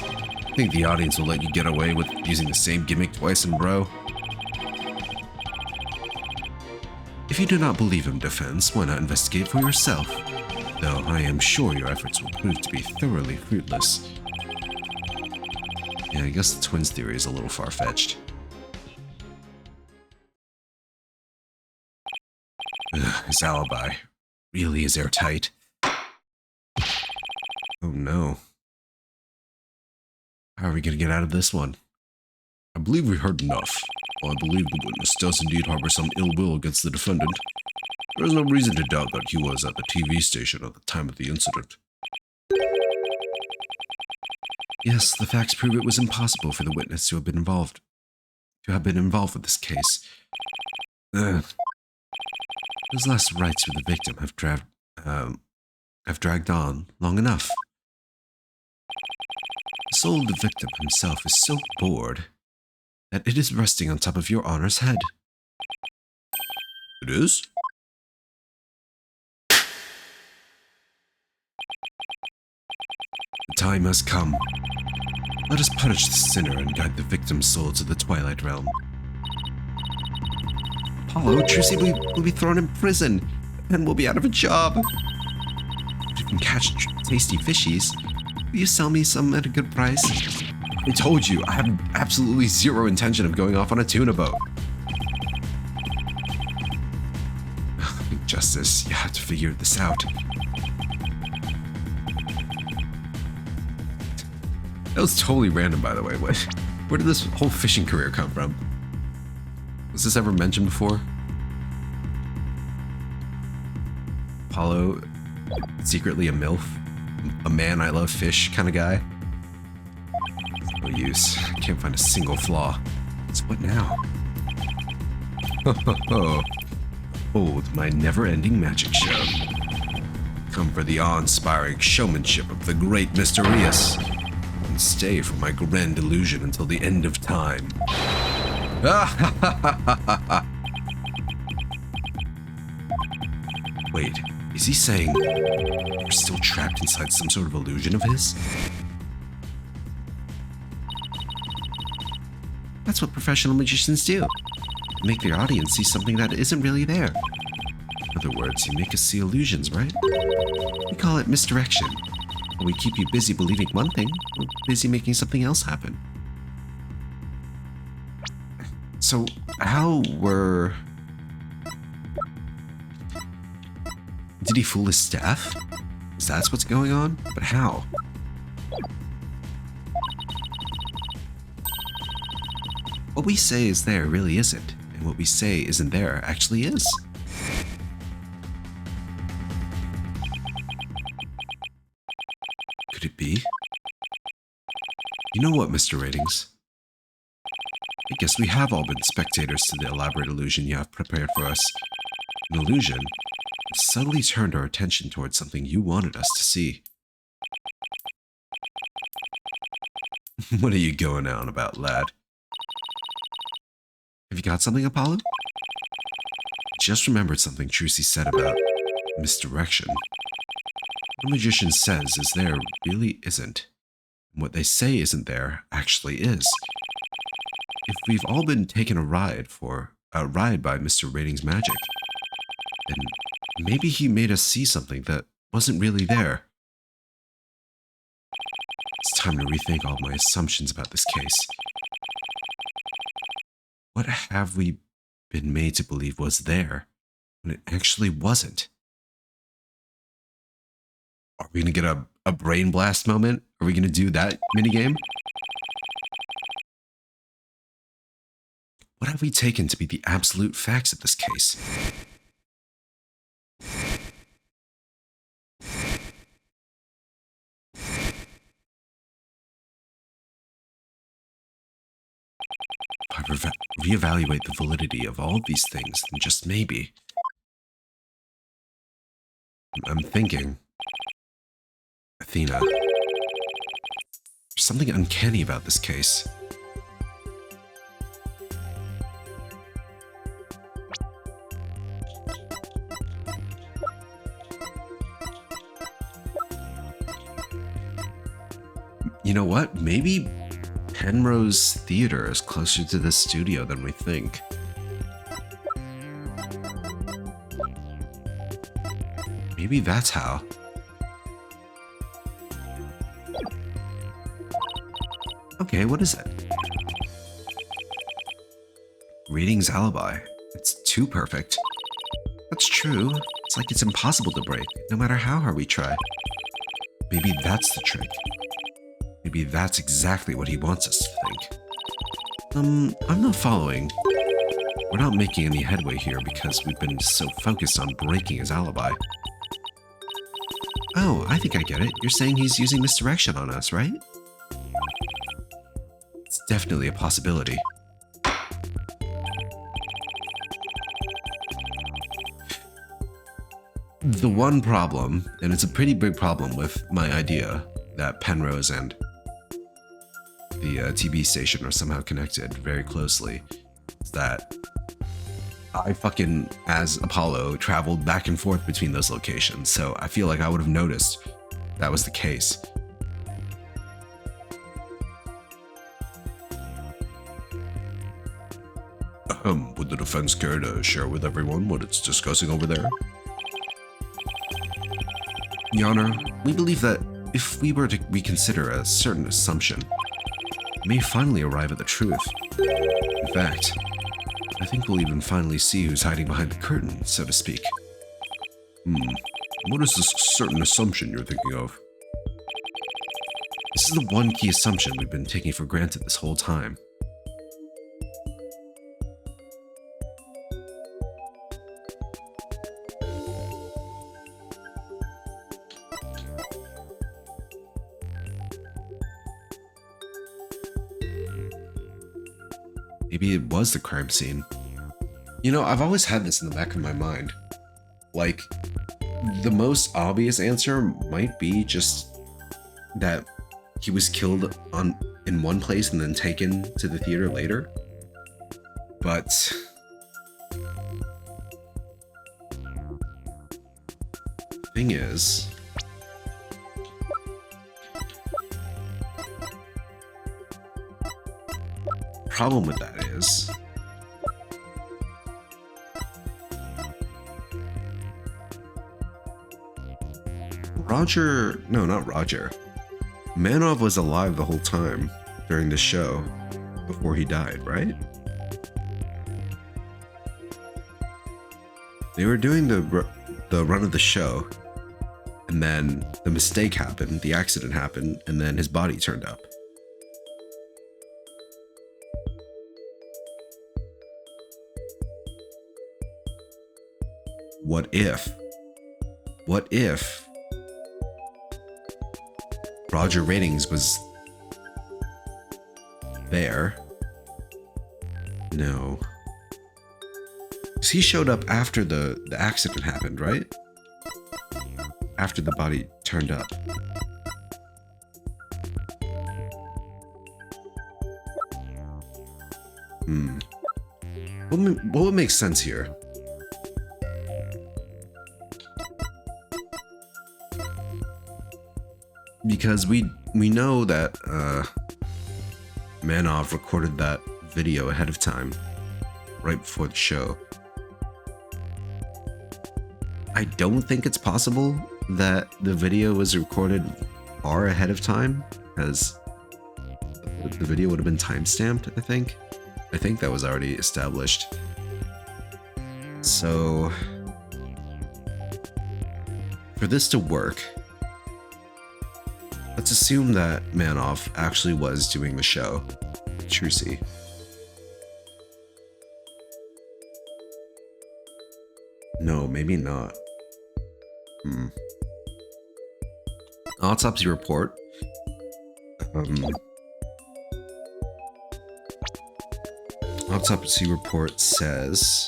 Think the audience will let you get away with using the same gimmick twice in a row? If you do not believe in defense, why not investigate for yourself? Though I am sure your efforts will prove to be thoroughly fruitless. Yeah, I guess the twins theory is a little far-fetched. His alibi really is airtight. Oh no. How are we gonna get out of this one? I believe we heard enough. While I believe the witness does indeed harbor some ill will against the defendant, there is no reason to doubt that he was at the TV station at the time of the incident. Yes, the facts prove it was impossible for the witness to have been involved with this case. Those last rites with the victim have dragged on long enough. The soul of the victim himself is so bored that it is resting on top of your Honor's head. It is? The time has come. Let us punish the sinner and guide the victim's soul to the Twilight Realm. Apollo, Trucy will be thrown in prison, and we'll be out of a job. If you can catch tasty fishies, will you sell me some at a good price? I told you, I have absolutely zero intention of going off on a tuna boat. Justice, you have to figure this out. That was totally random, by the way. Where did this whole fishing career come from? Was this ever mentioned before? Apollo, secretly a MILF? A man I love fish kind of guy? No use. I can't find a single flaw. So what now? Hold my never-ending magic show. Come for the awe-inspiring showmanship of the great Mysterious, and stay for my grand illusion until the end of time. Wait, is he saying we're still trapped inside some sort of illusion of his? That's what professional magicians do. Make their audience see something that isn't really there. In other words, you make us see illusions, right? We call it misdirection. When we keep you busy believing one thing, we're busy making something else happen. So, how were... Did he fool his staff? Is that what's going on? But how? What we say is there really isn't, and what we say isn't there actually is. Could it be? You know what, Mr. Ratings? I guess we have all been spectators to the elaborate illusion you have prepared for us. An illusion that subtly turned our attention towards something you wanted us to see. What are you going on about, lad? Have you got something, Apollo? Just remembered something Trucy said about misdirection. What a magician says is there really isn't. And what they say isn't there actually is. If we've all been taken a ride by Mr. Rating's magic, then maybe he made us see something that wasn't really there. It's time to rethink all my assumptions about this case. What have we been made to believe was there when it actually wasn't? Are we gonna get a brain blast moment? Are we gonna do that minigame? What have we taken to be the absolute facts of this case? If I reevaluate the validity of all of these things, then just maybe. I'm thinking, Athena, there's something uncanny about this case. You know what? Maybe Penrose Theater is closer to this studio than we think. Maybe that's how. Okay, what is it? Ratings alibi. It's too perfect. That's true. It's like it's impossible to break, no matter how hard we try. Maybe that's the trick. Maybe that's exactly what he wants us to think. I'm not following. We're not making any headway here because we've been so focused on breaking his alibi. Oh, I think I get it. You're saying he's using misdirection on us, right? It's definitely a possibility. The one problem, and it's a pretty big problem with my idea that Penrose and the TV station are somehow connected very closely, is that I fucking, as Apollo, traveled back and forth between those locations, so I feel like I would have noticed that was the case. Would the defense care to share with everyone what it's discussing over there? Your Honor, we believe that if we were to reconsider a certain assumption, we may finally arrive at the truth. In fact, I think we'll even finally see who's hiding behind the curtain, so to speak. What is this certain assumption you're thinking of? This is the one key assumption we've been taking for granted this whole time. Maybe it was the crime scene. You know, I've always had this in the back of my mind. Like, the most obvious answer might be just that he was killed in one place and then taken to the theater later. But thing is, problem with that is not Roger. Manov was alive the whole time during the show before he died, right? They were doing the run of the show, and then the mistake happened, the accident happened, and then his body turned up. What if Roger Ratings was there? No. 'Cause he showed up after the accident happened, right? After the body turned up. What would make sense here? Because we know that Manov recorded that video ahead of time, right before the show. I don't think it's possible that the video was recorded far ahead of time, as the video would have been timestamped, I think. I think that was already established. So, for this to work, let's assume that Manov actually was doing the show with Trucy. No, maybe not. Autopsy report. Autopsy report says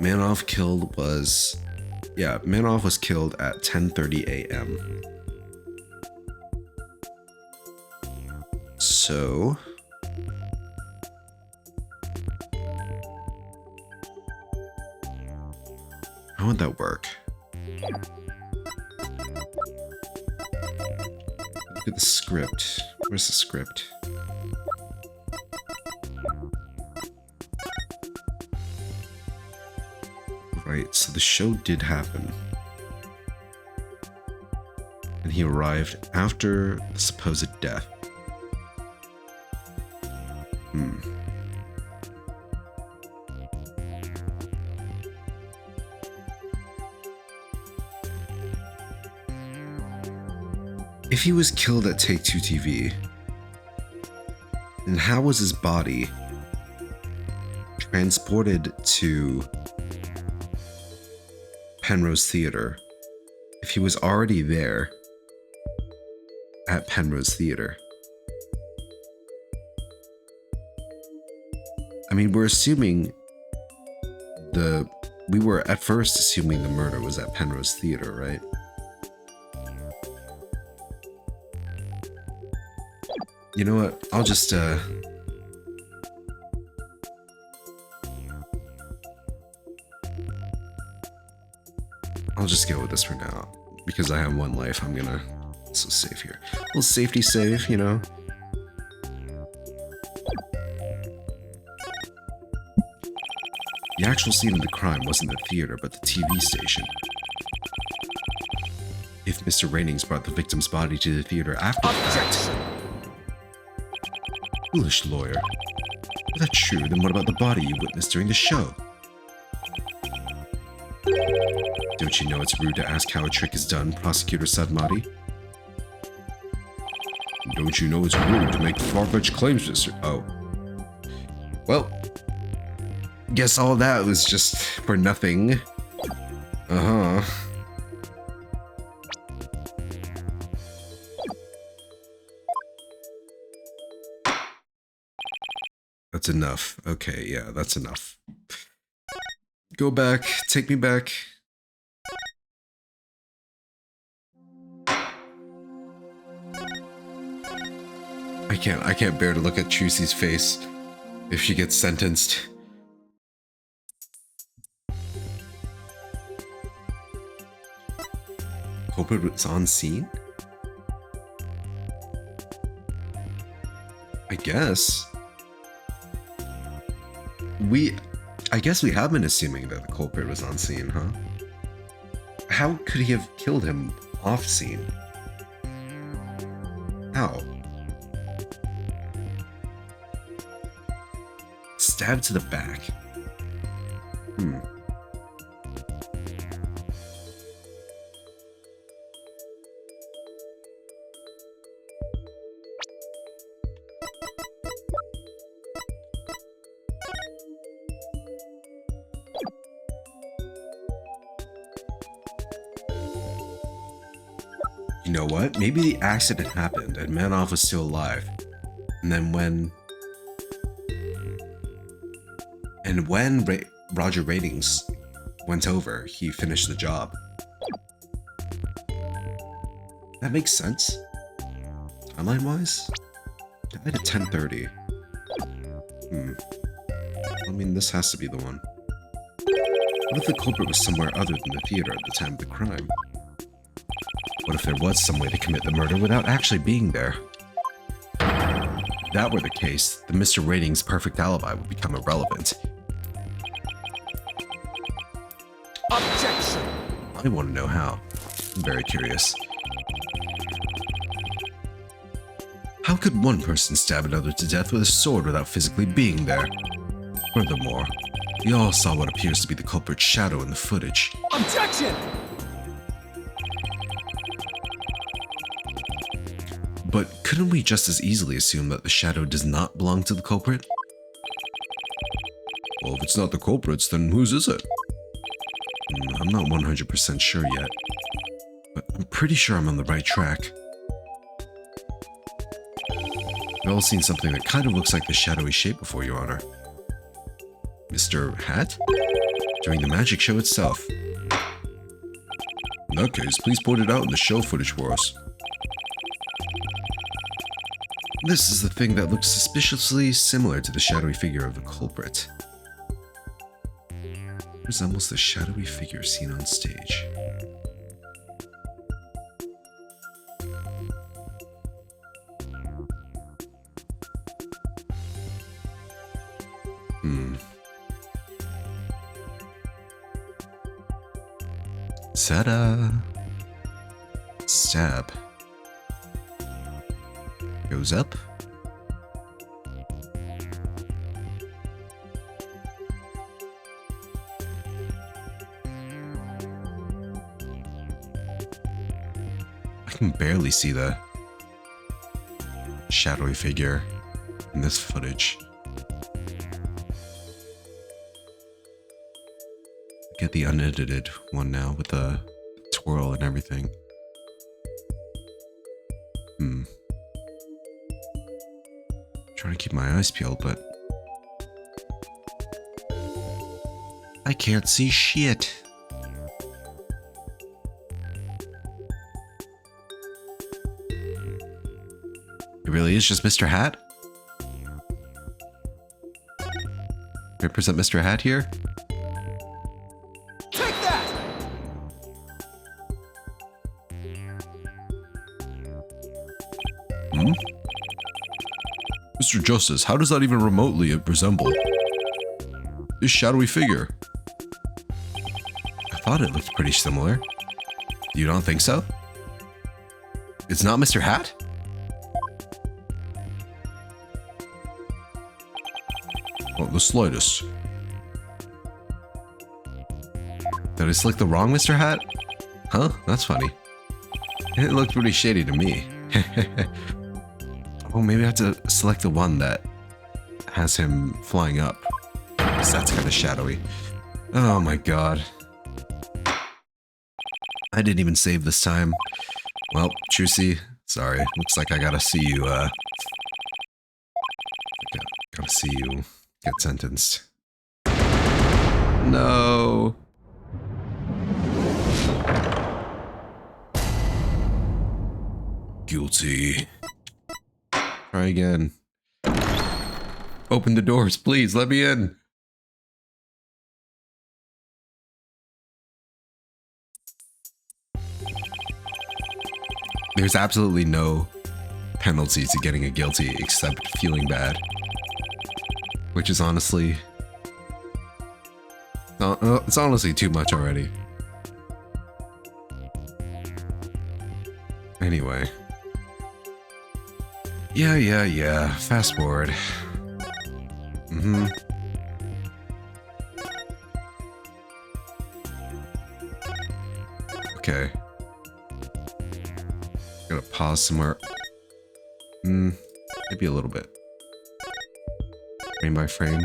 Manov was killed at 10:30 a.m. So how would that work? Look at the script. Where's the script? Right, so the show did happen. And he arrived after the supposed death. If he was killed at Take-Two TV, then how was his body transported to Penrose Theater if he was already there at Penrose Theater? I mean, we were at first assuming the murder was at Penrose Theater, right? You know what? I'll just go with this for now. Because I have one life, I'm gonna also save here. A little safety save, you know? The actual scene of the crime wasn't the theater, but the TV station. If Mr. Ratings brought the victim's body to the theater after the fact. Foolish lawyer. If that's true, then what about the body you witnessed during the show? Don't you know it's rude to ask how a trick is done, Prosecutor Sadmati? Don't you know it's rude to make far-fetched claims, Mr. Oh. Well, guess all that was just for nothing. Uh-huh. That's enough. Okay, yeah, that's enough. Go back. Take me back. I can't bear to look at Trucy's face if she gets sentenced. Culprit was on scene? I guess. I guess we have been assuming that the culprit was on scene, huh? How could he have killed him off scene? How? Stabbed to the back. You know what? Maybe the accident happened and Manoff was still alive. And then when Roger Ratings went over, he finished the job. That makes sense. Timeline-wise? Died at 10:30. I mean, this has to be the one. What if the culprit was somewhere other than the theater at the time of the crime? What if there was some way to commit the murder without actually being there? If that were the case, then Mr. Ratings' perfect alibi would become irrelevant. Objection! I want to know how. I'm very curious. How could one person stab another to death with a sword without physically being there? Furthermore, we all saw what appears to be the culprit's shadow in the footage. Objection! But couldn't we just as easily assume that the shadow does not belong to the culprit? Well, if it's not the culprit's, then whose is it? I'm not 100% sure yet, but I'm pretty sure I'm on the right track. We've all seen something that kind of looks like the shadowy shape before, Your Honor. Mr. Hat? During the magic show itself. In that case, please point it out in the show footage for us. This is the thing that looks suspiciously similar to the shadowy figure of the culprit. It resembles the shadowy figure seen on stage. Ta-da! Stab. Goes up. I can barely see the shadowy figure in this footage. Get the unedited one now with the twirl and everything. Trying to keep my eyes peeled, but I can't see shit. It really is just Mr. Hat? Represent Mr. Hat here? Mr. Justice, how does that even remotely resemble this shadowy figure? I thought it looked pretty similar. You don't think so? It's not Mr. Hat? Not the slightest. Did I select the wrong Mr. Hat? Huh? That's funny. It looked pretty shady to me. Oh, maybe I have to select the one that has him flying up. Because that's kind of shadowy. Oh my god. I didn't even save this time. Well, Trucy, sorry. Looks like I gotta see you, gotta see you get sentenced. No. Guilty. Try again. Open the doors, please. Let me in. There's absolutely no penalty to getting a guilty except feeling bad. Which is honestly... it's honestly too much already. Anyway. Yeah. Fast forward. Okay. Gotta pause somewhere. Maybe a little bit. Frame by frame.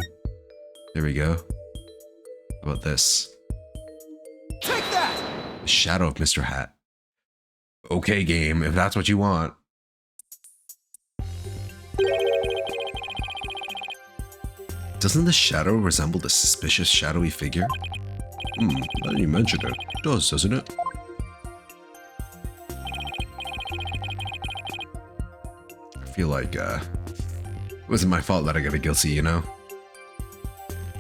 There we go. How about this? Take that! The shadow of Mr. Hat. Okay, game, if that's what you want. Doesn't the shadow resemble the suspicious shadowy figure? Now that you mention it, it does, doesn't it? I feel like, it wasn't my fault that I got a guilty, you know?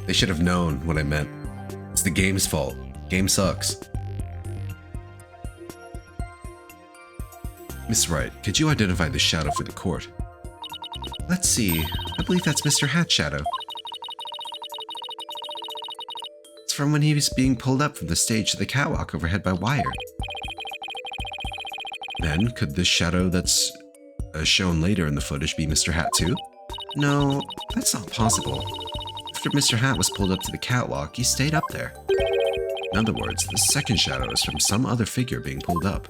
They should have known what I meant. It's the game's fault. Game sucks. Miss Wright, could you identify the shadow for the court? Let's see. I believe that's Mr. Hat's shadow. It's from when he was being pulled up from the stage to the catwalk overhead by wire. Then, could this shadow that's shown later in the footage be Mr. Hat too? No, that's not possible. After Mr. Hat was pulled up to the catwalk, he stayed up there. In other words, the second shadow is from some other figure being pulled up.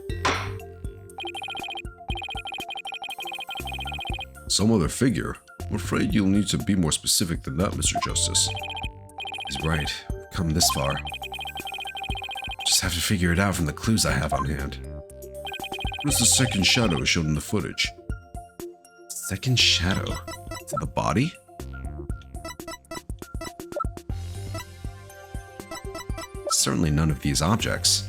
Some other figure? I'm afraid you'll need to be more specific than that, Mr. Justice. He's right. We've come this far. Just have to figure it out from the clues I have on hand. What is the second shadow shown in the footage? Second shadow? Is it the body? Certainly none of these objects.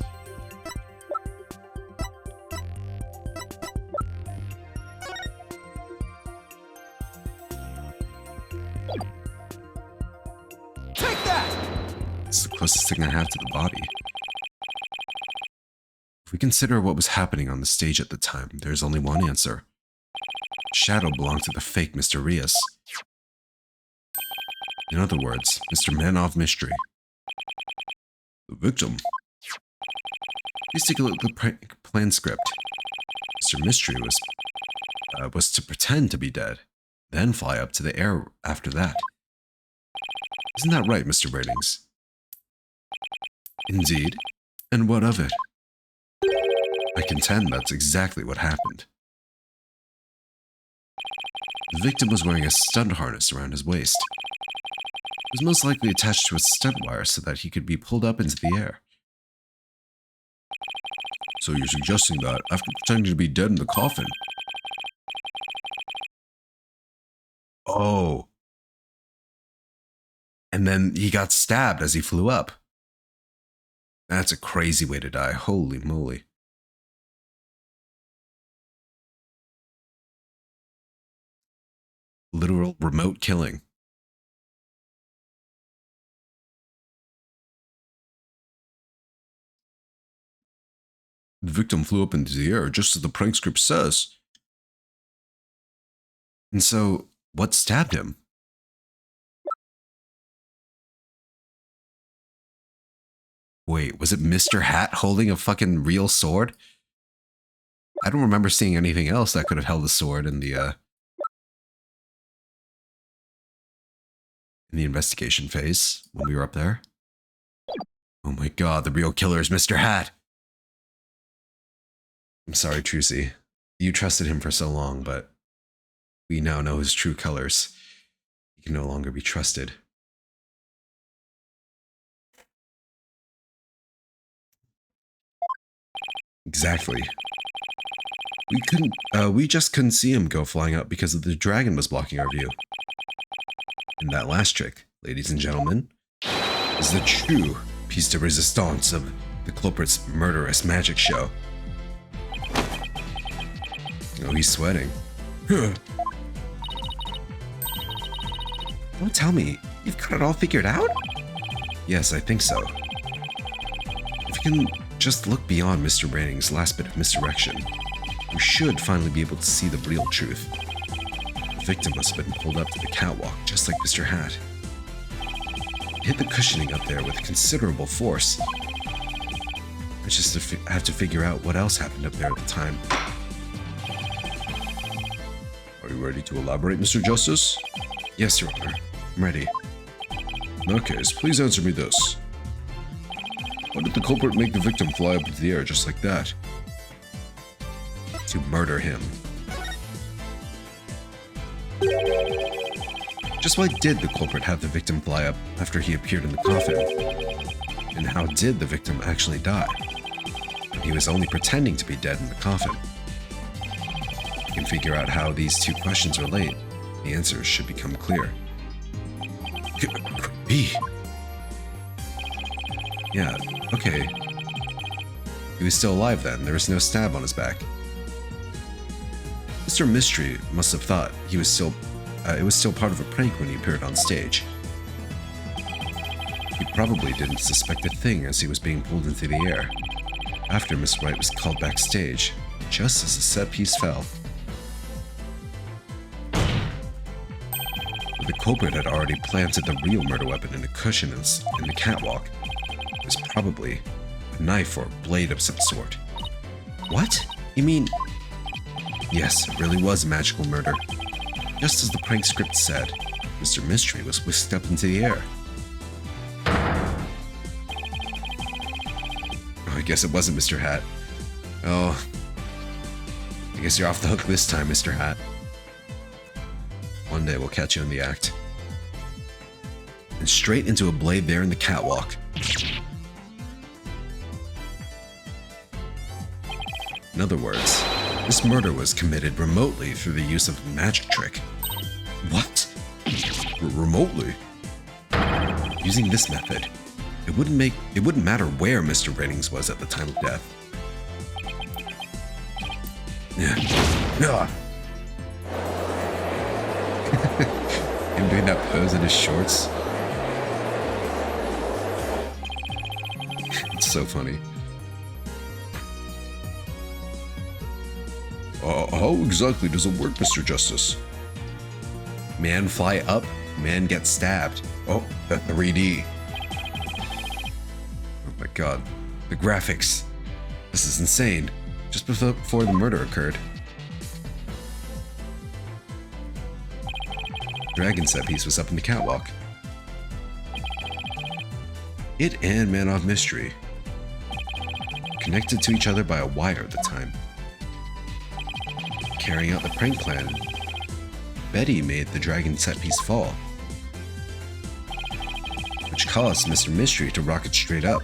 It's the closest thing I have to the body. If we consider what was happening on the stage at the time, there's only one answer. Shadow belonged to the fake Mr. Rios. In other words, Mr. Man of Mystery. The victim. Please take a look at the plan script. Mr. Mystery was to pretend to be dead, then fly up to the air after that. Isn't that right, Mr. Ratings? Indeed. And what of it? I contend that's exactly what happened. The victim was wearing a stunt harness around his waist. It was most likely attached to a stunt wire so that he could be pulled up into the air. So you're suggesting that, after pretending to be dead in the coffin... Oh. And then he got stabbed as he flew up. That's a crazy way to die, holy moly. Literal remote killing. The victim flew up into the air just as the prank script says. And so, what stabbed him? Wait, was it Mr. Hat holding a fucking real sword? I don't remember seeing anything else that could have held a sword in the investigation phase when we were up there. Oh my god, the real killer is Mr. Hat! I'm sorry, Trucy. You trusted him for so long, but we now know his true colors. He can no longer be trusted. Exactly. We just couldn't see him go flying up because the dragon was blocking our view. And that last trick, ladies and gentlemen, is the true piece de resistance of the culprit's murderous magic show. Oh, he's sweating. Don't tell me, you've got it all figured out? Yes, I think so. If you can just look beyond Mr. Branning's last bit of misdirection, we should finally be able to see the real truth. The victim must have been pulled up to the catwalk, just like Mr. Hat. It hit the cushioning up there with considerable force. I just have to figure out what else happened up there at the time. Are you ready to elaborate, Mr. Justice? Yes, Your Honor. I'm ready. In that case, please answer me this. Why did the culprit make the victim fly up into the air just like that? To murder him. Just why did the culprit have the victim fly up after he appeared in the coffin? And how did the victim actually die? he was only pretending to be dead in the coffin. If you can figure out how these two questions relate, the answers should become clear. Could be. Yeah, okay. He was still alive then. There was no stab on his back. Mr. Mystery must have thought he was still, it was still part of a prank when he appeared on stage. He probably didn't suspect a thing as he was being pulled into the air. After Miss Wright was called backstage, just as the set piece fell. The culprit had already planted the real murder weapon in a cushion in the catwalk. It was probably a knife or a blade of some sort. What? You mean... Yes, it really was a magical murder. Just as the prank script said, Mr. Mystery was whisked up into the air. Oh, I guess it wasn't Mr. Hat. Oh, I guess you're off the hook this time, Mr. Hat. One day we'll catch you in the act. And straight into a blade there in the catwalk. In other words, this murder was committed remotely through the use of a magic trick. What? Remotely? Using this method, it wouldn't matter where Mr. Ratings was at the time of death. Yeah. Him doing that pose in his shorts. It's so funny. How exactly does it work, Mr. Justice? Man fly up, man get stabbed. Oh, that 3D. Oh my god. The graphics. This is insane. Just before the murder occurred. Dragon set piece was up in the catwalk. It and Man of Mystery connected to each other by a wire at the time. Carrying out the prank plan, Betty made the dragon set piece fall, which caused Mr. Mystery to rocket straight up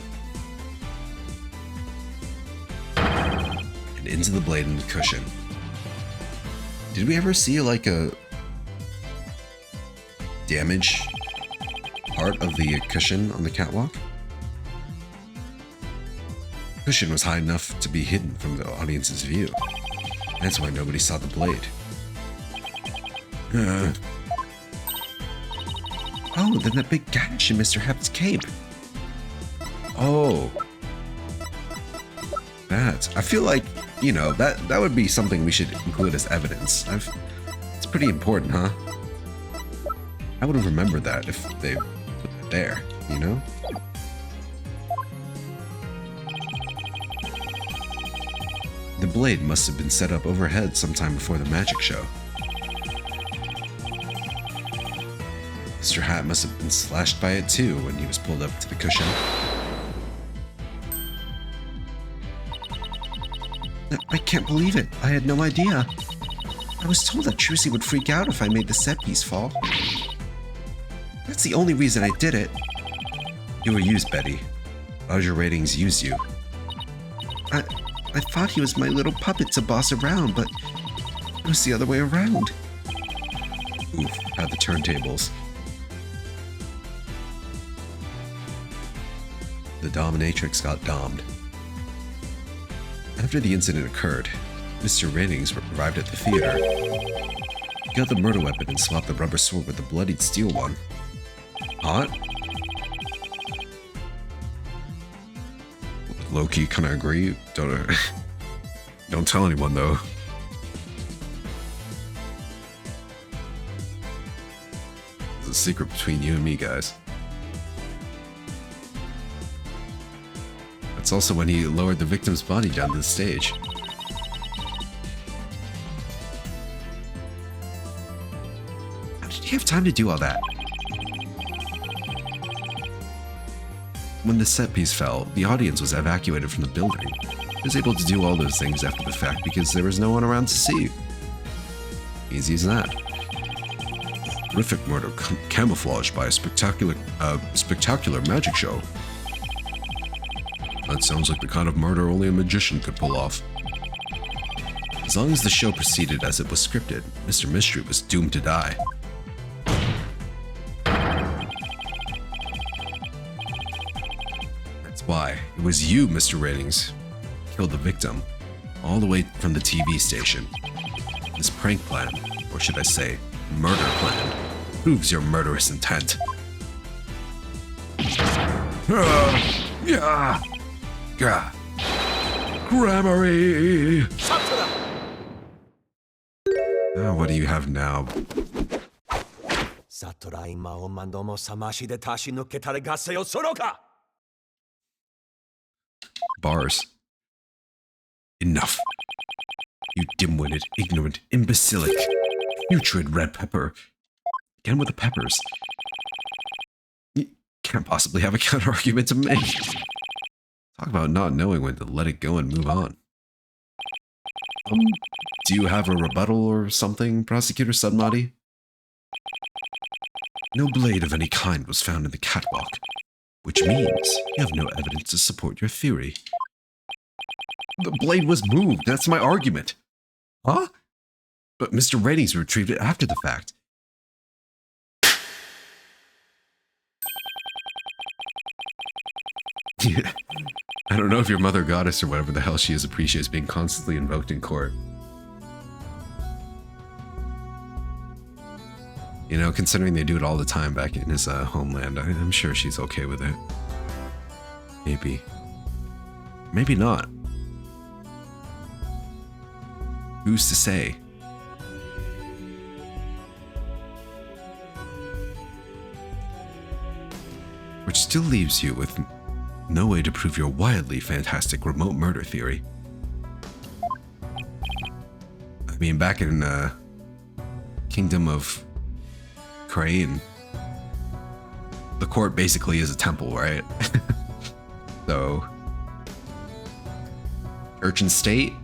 and into the blade in the cushion. Did we ever see like a damage part of the cushion on the catwalk? The cushion was high enough to be hidden from the audience's view. That's why nobody saw the blade. Oh, then that big gash in Mr. Hep's cape. Oh. That. I feel like, you know, that would be something we should include as evidence. It's pretty important, huh? I would have remembered that if they put it there, you know? The blade must have been set up overhead sometime before the magic show. Mr. Hat must have been slashed by it too when he was pulled up to the cushion. I can't believe it. I had no idea. I was told that Trucy would freak out if I made the set piece fall. That's the only reason I did it. You were used, Betty. Roger Ratings used you. I thought he was my little puppet to boss around, but it was the other way around. Oof, had the turntables. The dominatrix got dommed. After the incident occurred, Mr. Ratings arrived at the theater. He got the murder weapon and swapped the rubber sword with the bloodied steel one. Hot? Low-key kinda agree. Don't tell anyone though. It's a secret between you and me, guys. That's also when he lowered the victim's body down to the stage. How did he have time to do all that? When the set piece fell, the audience was evacuated from the building. He was able to do all those things after the fact because there was no one around to see. Easy as that. Horrific murder camouflaged by a spectacular magic show. That sounds like the kind of murder only a magician could pull off. As long as the show proceeded as it was scripted, Mr. Mystery was doomed to die. That's why it was you, Mr. Ratings, killed the victim, all the way from the TV station. This prank plan, or should I say, murder plan, proves your murderous intent. Grammary! What do you have now? Bars. Enough. You dim-witted, ignorant, imbecilic, putrid red pepper. Again with the peppers. You can't possibly have a counter-argument to make. Talk about not knowing when to let it go and move on. Do you have a rebuttal or something, Prosecutor Sudmati? No blade of any kind was found in the catwalk, which means you have no evidence to support your theory. The blade was moved, that's my argument. Huh? But Mr. Ratings retrieved it after the fact. I don't know if your mother goddess or whatever the hell she is appreciates being constantly invoked in court. You know, considering they do it all the time back in his homeland, I'm sure she's okay with it. Maybe. Maybe not. Who's to say? Which still leaves you with no way to prove your wildly fantastic remote murder theory. I mean, back in Kingdom of Crane, the court basically is a temple, right? So, Urchin State?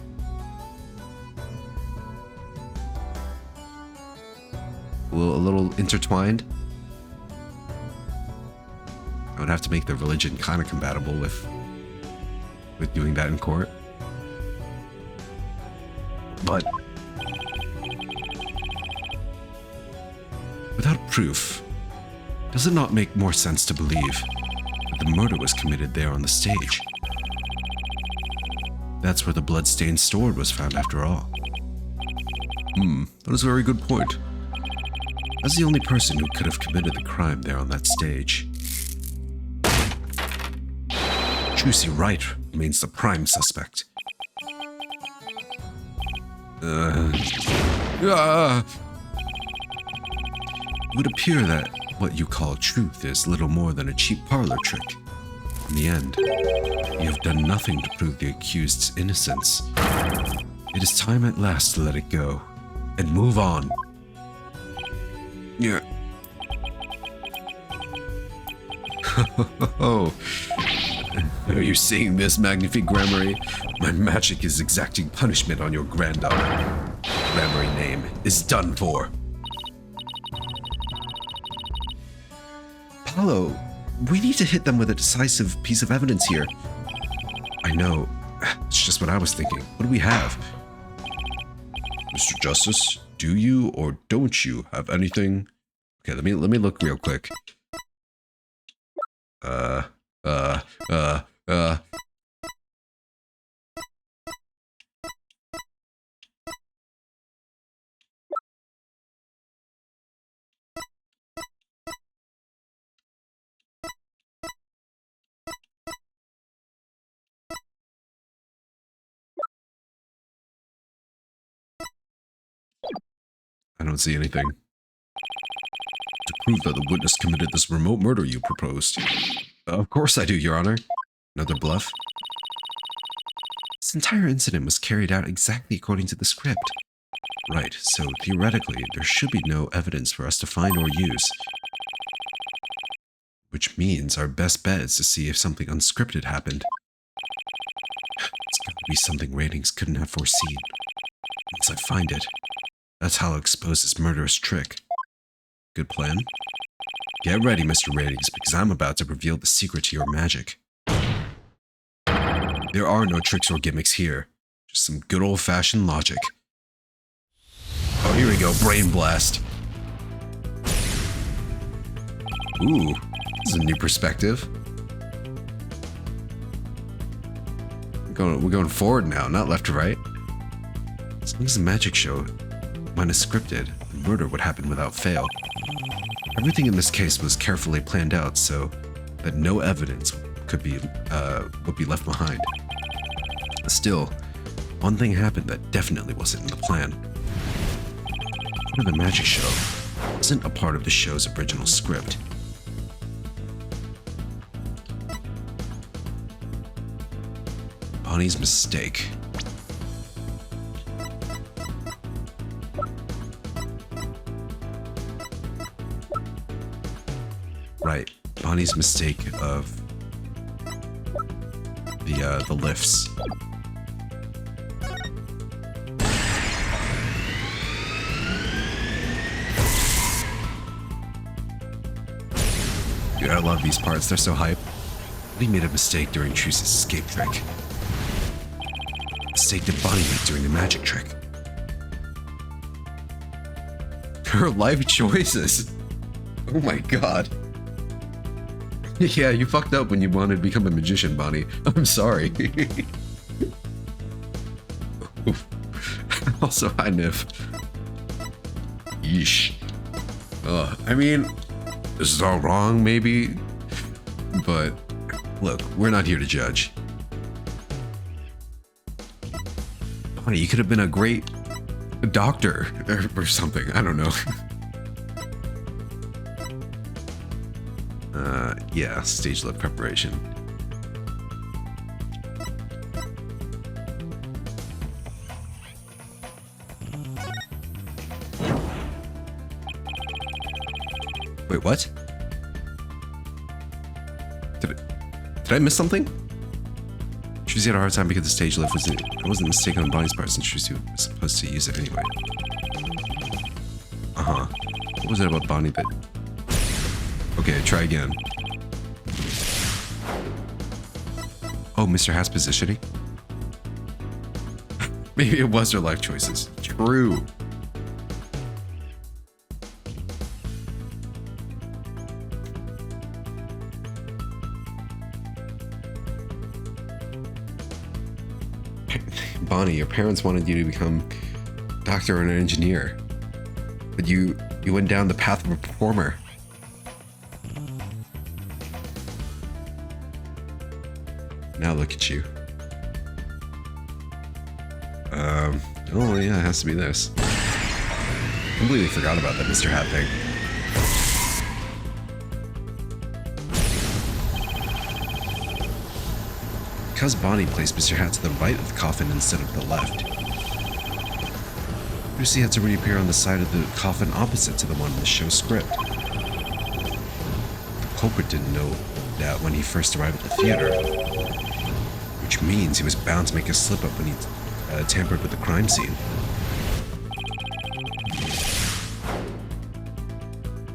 A little intertwined. I would have to make the religion kind of compatible with doing that in court. But without proof, does it not make more sense to believe that the murder was committed there on the stage? That's where the bloodstained sword was found after all. That is a very good point. As the only person who could have committed the crime there on that stage, Wright remains the prime suspect. It would appear that what you call truth is little more than a cheap parlor trick. In the end, you have done nothing to prove the accused's innocence. It is time at last to let it go and move on. Yeah. Oh. Are you seeing this, Magnifique Grammary? My magic is exacting punishment on your granddaughter. Grammary name is done for. Paolo, we need to hit them with a decisive piece of evidence here. I know. It's just what I was thinking. What do we have? Mr. Justice, do you or don't you have anything? Okay, let me look real quick. I don't see anything. To prove that the witness committed this remote murder you proposed. Of course I do, Your Honor. Another bluff? This entire incident was carried out exactly according to the script. Right, so theoretically, there should be no evidence for us to find or use. Which means our best bet is to see if something unscripted happened. It's gotta be something Ratings couldn't have foreseen. Once I find it, that's how I'll expose this murderous trick. Good plan? Get ready, Mr. Ratings, because I'm about to reveal the secret to your magic. There are no tricks or gimmicks here. Just some good old-fashioned logic. Oh, here we go. Brain blast. Ooh, this is a new perspective. We're going forward now, not left to right. As long as the magic show mine is scripted, the murder would happen without fail. Everything in this case was carefully planned out so that no evidence would be left behind. Still, one thing happened that definitely wasn't in the plan. The magic show wasn't a part of the show's original script. Bonnie's mistake. Right, Bonnie's mistake of the lifts. Dude, I love these parts, they're so hype. Bonnie made a mistake during Truce's escape trick. Mistake that Bonnie made during the magic trick. Her life choices. Oh my god. Yeah, you fucked up when you wanted to become a magician, Bonnie. I'm sorry. Also, hi, Nif. Yeesh. I mean, this is all wrong, maybe. But, look, we're not here to judge. Bonnie, you could have been a great doctor or something. I don't know. Yeah, stage left preparation. Wait, what? Did I miss something? Trucy had a hard time because the stage lift wasn't mistaken on Bonnie's part since Trucy was supposed to use it anyway. Uh-huh. What was it about Bonnie that... Okay, try again. Oh, Mr. Hatt's positioning? Maybe it was her life choices. True. Bonnie, your parents wanted you to become a doctor and an engineer. But you went down the path of a performer. Now look at you. Oh yeah, it has to be this. Completely forgot about that Mr. Hat thing. Because Bonnie placed Mr. Hat to the right of the coffin instead of the left, Lucy had to reappear on the side of the coffin opposite to the one in the show script. The culprit didn't know that when he first arrived at the theater, which means he was bound to make a slip-up when he tampered with the crime scene.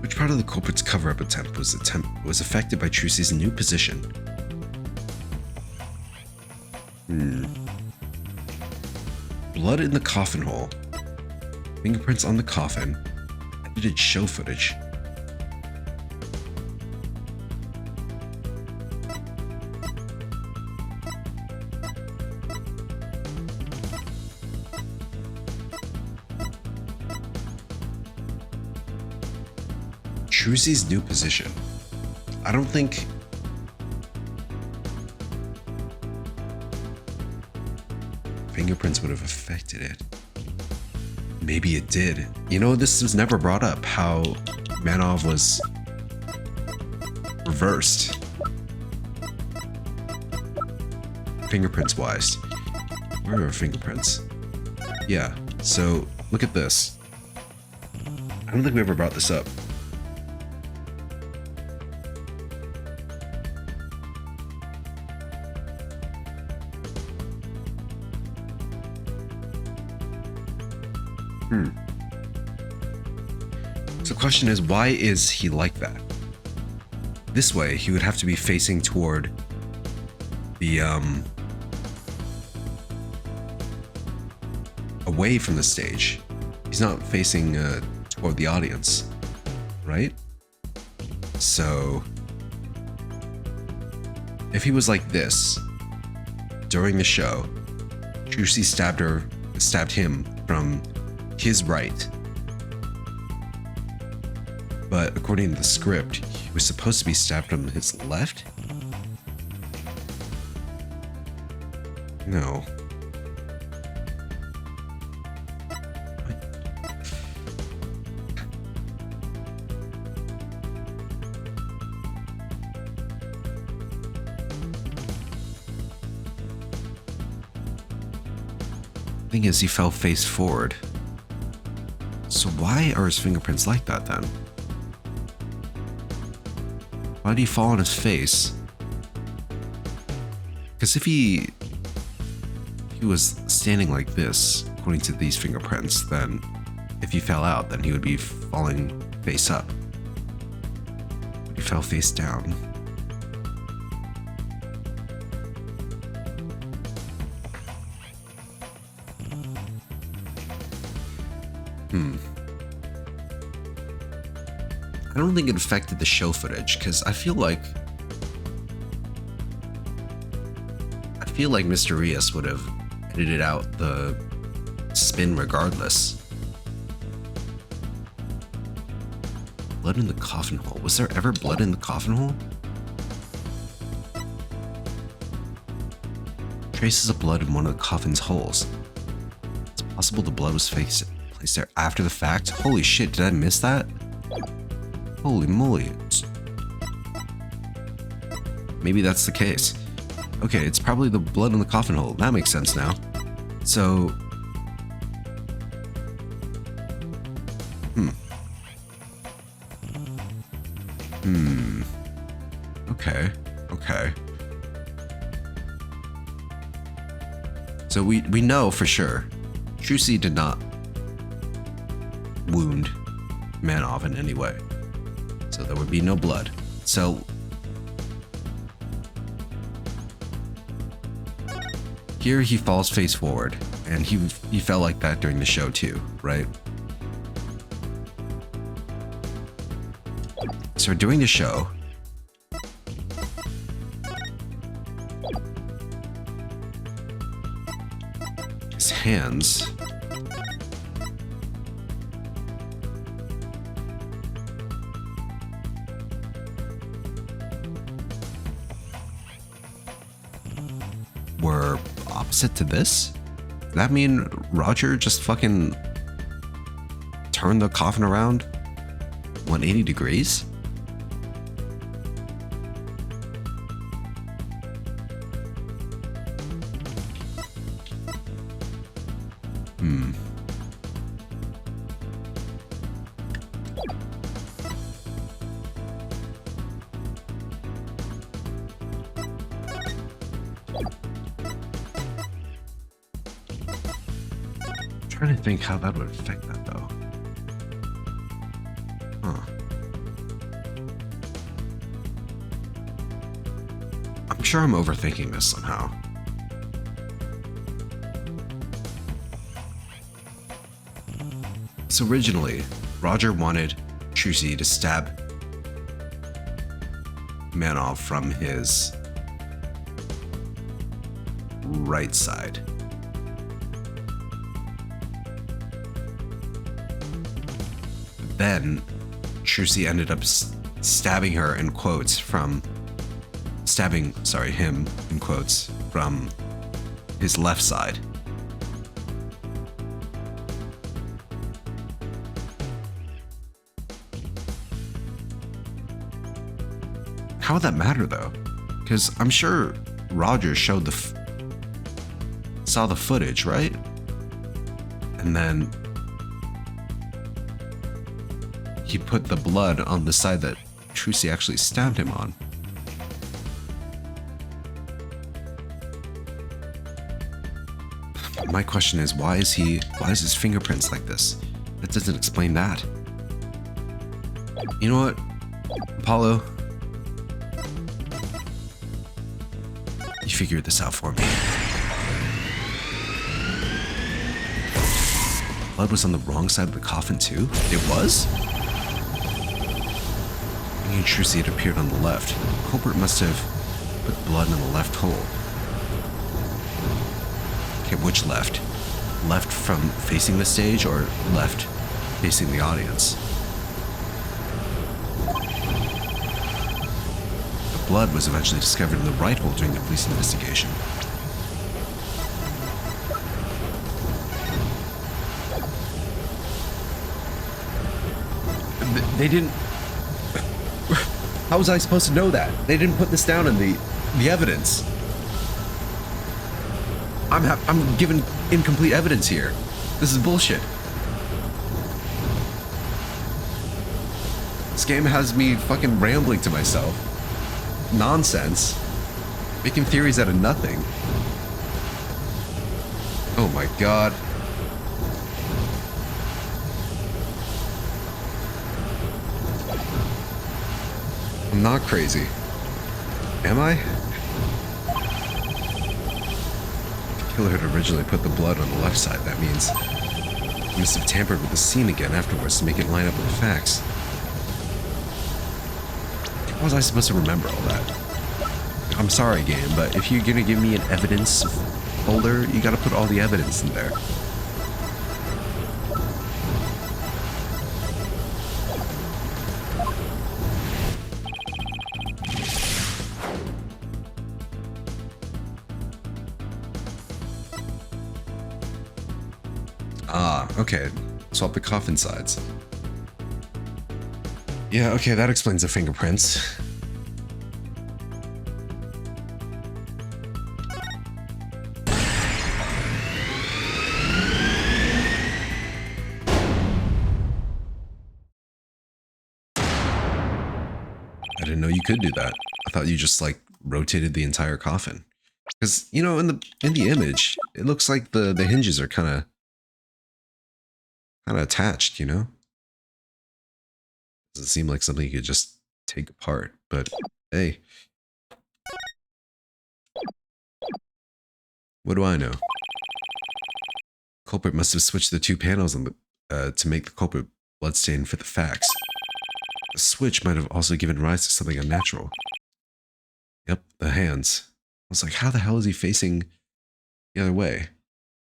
Which part of the culprit's cover-up attempt was affected by Trucy's new position? Blood in the coffin hole, fingerprints on the coffin, edited show footage. Trucy's new position. I don't think... fingerprints would have affected it. Maybe it did. You know, this was never brought up, how Manov was reversed. Fingerprints wise. Where are our fingerprints? Yeah, so look at this. I don't think we ever brought this up. So the question is, why is he like that? This way, he would have to be facing toward the away from the stage. He's not facing toward the audience, right? So if he was like this during the show, Juicy stabbed him from his right. But according to the script, he was supposed to be stabbed from his left? No. Thing is, he fell face forward. So why are his fingerprints like that then? Why did he fall on his face? Because if he was standing like this, according to these fingerprints, then if he fell out, then he would be falling face up. But he fell face down. I don't think it affected the show footage, because I feel like Mr. Rios would have edited out the spin regardless. Blood in the coffin hole. Was there ever blood in the coffin hole? Traces of blood in one of the coffin's holes. It's possible the blood was placed there after the fact. Holy shit, did I miss that? Holy moly. Maybe that's the case. Okay, it's probably the blood in the coffin hole. That makes sense now. So... Okay. So we know for sure Trucy did not wound Manov in any way. So there would be no blood. So here he falls face forward, and he fell like that during the show too, right? So during the show, his hands were opposite to this? Does that mean Roger just fucking turned the coffin around 180 degrees? Trying to think how that would affect that though. I'm sure I'm overthinking this somehow. So originally, Roger wanted Trucy to stab Manov from his right side. Then Trucy ended up stabbing her in quotes from him in quotes from his left side. How would that matter though? Because I'm sure Roger showed saw the footage, right? And then he put the blood on the side that Trucy actually stabbed him on. My question is, why is his fingerprints like this? That doesn't explain that. You know what, Apollo? You figured this out for me. blood was on the wrong side of the coffin too? It was? When Intrusi had appeared on the left, the culprit must have put the blood in the left hole. Okay, which left? Left from facing the stage or left facing the audience? The blood was eventually discovered in the right hole during the police investigation. They didn't... How was I supposed to know that? They didn't put this down in the evidence. I'm given incomplete evidence here. This is bullshit. This game has me fucking rambling to myself. Nonsense. Making theories out of nothing. Oh my god. I'm not crazy. Am I? The killer had originally put the blood on the left side. That means he must have tampered with the scene again afterwards to make it line up with the facts. How was I supposed to remember all that? I'm sorry, game, but if you're gonna give me an evidence folder, you gotta put all the evidence in there. Ah, okay. Swap the coffin sides. Yeah, okay, that explains the fingerprints. I didn't know you could do that. I thought you just like rotated the entire coffin. Because, you know, in the image, it looks like the hinges are kind of attached, you know? Doesn't seem like something you could just take apart, but hey. What do I know? Culprit must have switched the two panels on the, to make the culprit bloodstain fit the facts. The switch might have also given rise to something unnatural. Yep, the hands. I was like, how the hell is he facing the other way?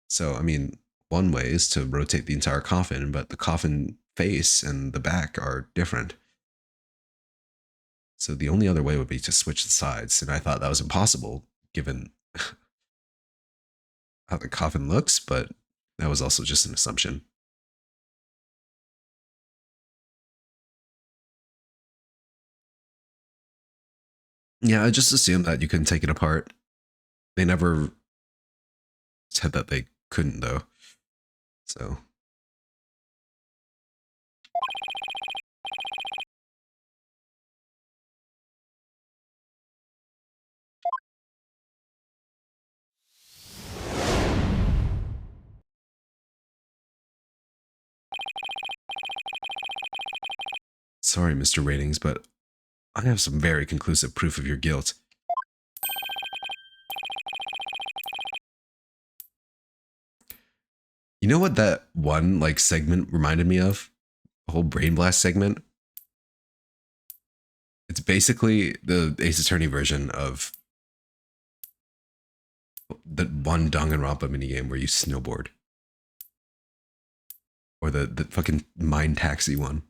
So, I mean, one way is to rotate the entire coffin, but the coffin face and the back are different. So the only other way would be to switch the sides, and I thought that was impossible given how the coffin looks, but that was also just an assumption. Yeah, I just assumed that you couldn't take it apart. They never said that they couldn't, though. So. Sorry, Mr. Ratings, but I have some very conclusive proof of your guilt. You know what that one like segment reminded me of? The whole Brain Blast segment? It's basically the Ace Attorney version of the one Danganronpa minigame where you snowboard. Or the fucking Mind Taxi one.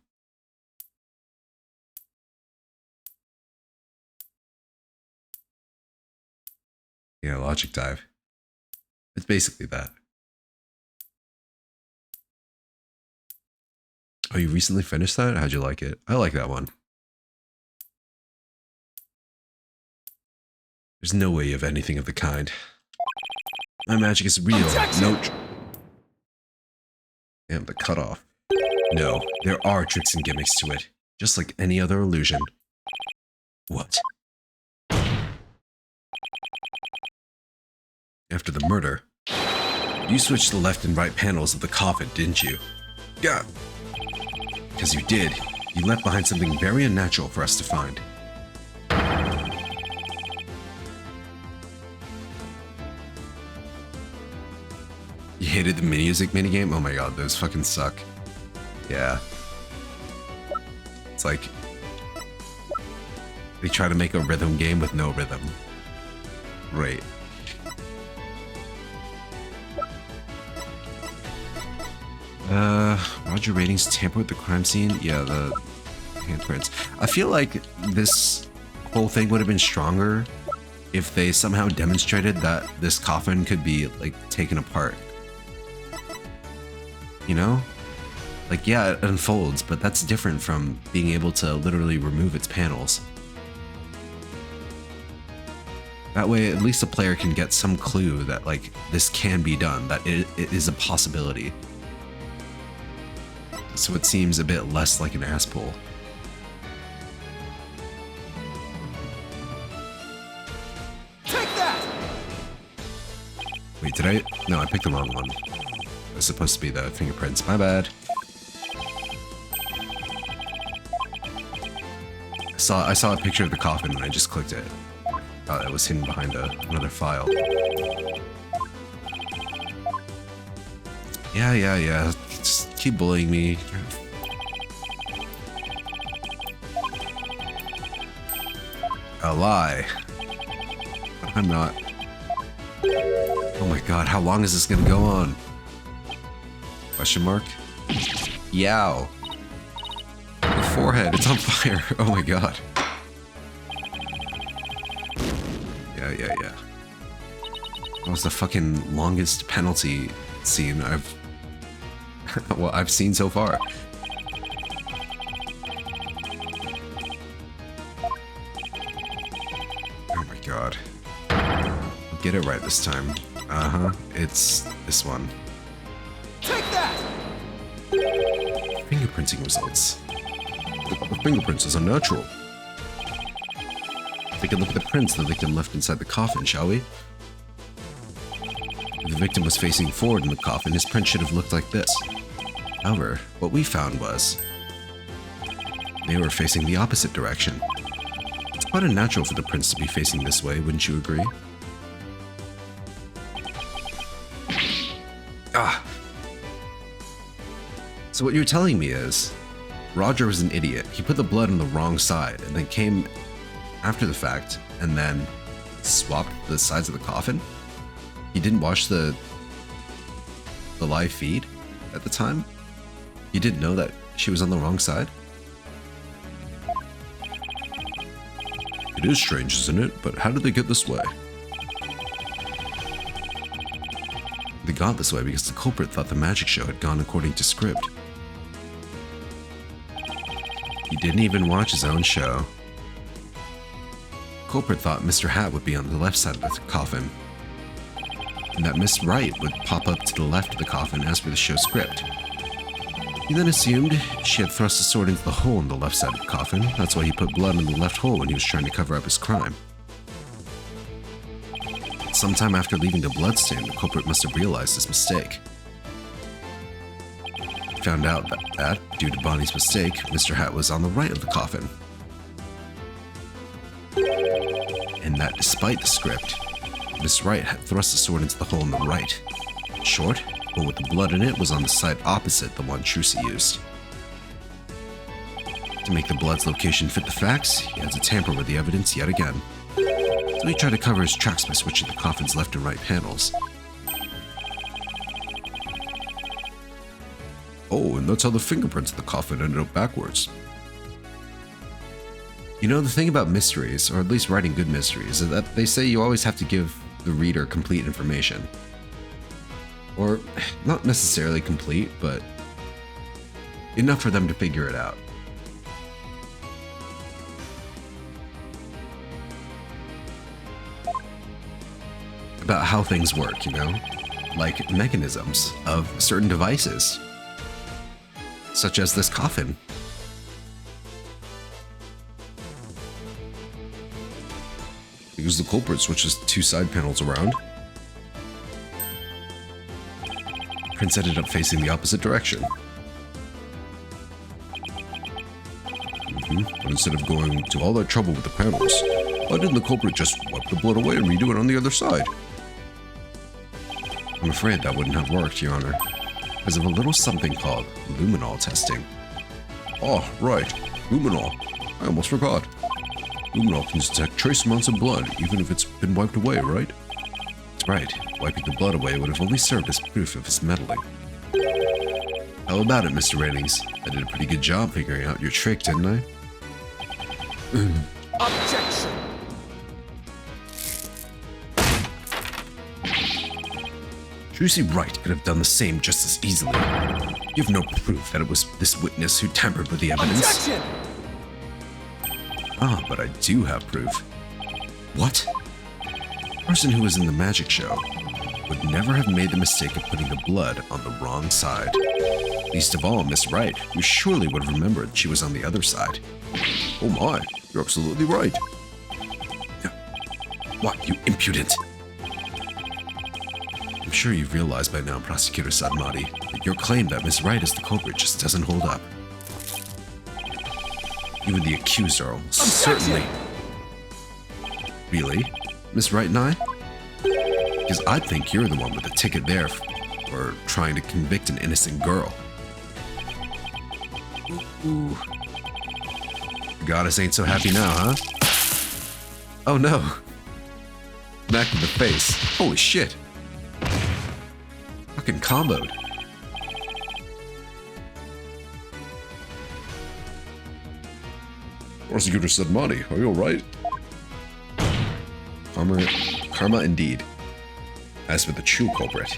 Yeah, Logic Dive. It's basically that. Oh, you recently finished that? How'd you like it? I like that one. There's no way you have anything of the kind. My magic is real. No. Damn, the cutoff. No, there are tricks and gimmicks to it, just like any other illusion. What? After the murder, you switched the left and right panels of the coffin, didn't you? Yeah. Because you did. You left behind something very unnatural for us to find. You hated the music minigame. Oh my god, those fucking suck. Yeah. It's like they try to make a rhythm game with no rhythm. Right. Roger ratings tamper with the crime scene? Yeah, the handprints. I feel like this whole thing would have been stronger if they somehow demonstrated that this coffin could be, like, taken apart. You know? Like, yeah, it unfolds, but that's different from being able to literally remove its panels. That way, at least the player can get some clue that, like, this can be done, that it is a possibility. So it seems a bit less like an ass pull. Take that! Wait, did I? No, I picked the wrong one. It was supposed to be the fingerprints. My bad. I saw a picture of the coffin and I just clicked it. Thought it was hidden behind another file. Yeah. Just keep bullying me. A lie. But I'm not. Oh my god, how long is this gonna go on? Question mark? Yow. Your forehead, it's on fire. Oh my god. Yeah. That was the fucking longest penalty scene I've seen so far. Oh my god. I'll get it right this time. It's this one. Take that! Fingerprinting results. The fingerprints is unnatural. Take a look at the prints the victim left inside the coffin, shall we? If the victim was facing forward in the coffin, his print should have looked like this. However, what we found was they were facing the opposite direction. It's quite unnatural for the prints to be facing this way, wouldn't you agree? So what you're telling me is, Roger was an idiot. He put the blood on the wrong side, and then came after the fact, and then swapped the sides of the coffin? He didn't watch the live feed at the time? You didn't know that she was on the wrong side? It is strange, isn't it? But how did they get this way? They got this way because the culprit thought the magic show had gone according to script. He didn't even watch his own show. The culprit thought Mr. Hat would be on the left side of the coffin, and that Miss Wright would pop up to the left of the coffin as per the show script. He then assumed she had thrust the sword into the hole in the left side of the coffin. That's why he put blood in the left hole when he was trying to cover up his crime. Sometime after leaving the bloodstain, the culprit must have realized his mistake. He found out that, due to Bonnie's mistake, Mr. Hat was on the right of the coffin. And that despite the script, Miss Wright had thrust the sword into the hole in the right. In short, but with the blood in it was on the side opposite the one Trucy used. To make the blood's location fit the facts, he had to tamper with the evidence yet again. So he tried to cover his tracks by switching the coffin's left and right panels. Oh, and that's how the fingerprints of the coffin ended up backwards. You know, the thing about mysteries, or at least writing good mysteries, is that they say you always have to give the reader complete information. Or, not necessarily complete, but enough for them to figure it out. About how things work, you know? Like mechanisms of certain devices. Such as this coffin. Because the culprit switches two side panels around. Prince ended up facing the opposite direction. But instead of going to all that trouble with the panels, why didn't the culprit just wipe the blood away and redo it on the other side? I'm afraid that wouldn't have worked, Your Honor, because of a little something called luminol testing. Oh, right. Luminol. I almost forgot. Luminol can detect trace amounts of blood, even if it's been wiped away, right? That's right. Wiping the blood away would have only served as proof of his meddling. How about it, Mr. Ratings? I did a pretty good job figuring out your trick, didn't I? Objection! Tracy Wright could have done the same just as easily. You have no proof that it was this witness who tampered with the evidence. Objection! Ah, but I do have proof. What? The person who was in the magic show would never have made the mistake of putting the blood on the wrong side. Least of all, Miss Wright, who surely would have remembered she was on the other side. Oh my, you're absolutely right. What, you impudent? I'm sure you've realized by now, Prosecutor Sadmati, that your claim that Miss Wright is the culprit just doesn't hold up. Even the accused are almost certainly... Really? Miss Wright and I? Because I think you're the one with the ticket there for trying to convict an innocent girl. Ooh. The goddess ain't so happy now, huh? Oh no. Back in the face. Holy shit. Fucking comboed. Prosecutor Sadmati, are you alright? Karma indeed. As for the true culprit,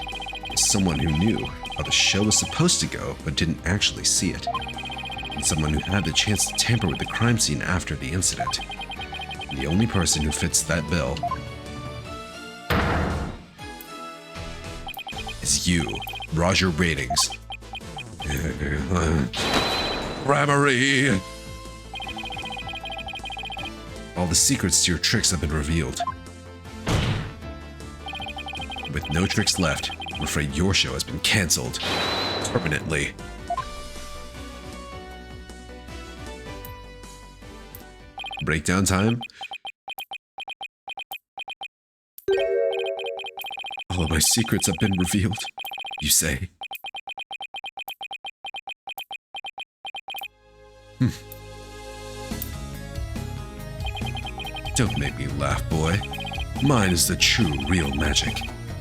someone who knew how the show was supposed to go but didn't actually see it. And someone who had the chance to tamper with the crime scene after the incident. And the only person who fits that bill is you, Roger Ratings. Gramarye! All the secrets to your tricks have been revealed. With no tricks left, I'm afraid your show has been cancelled. Permanently. Breakdown time? All of my secrets have been revealed, you say? Don't make me laugh, boy. Mine is the true, real magic.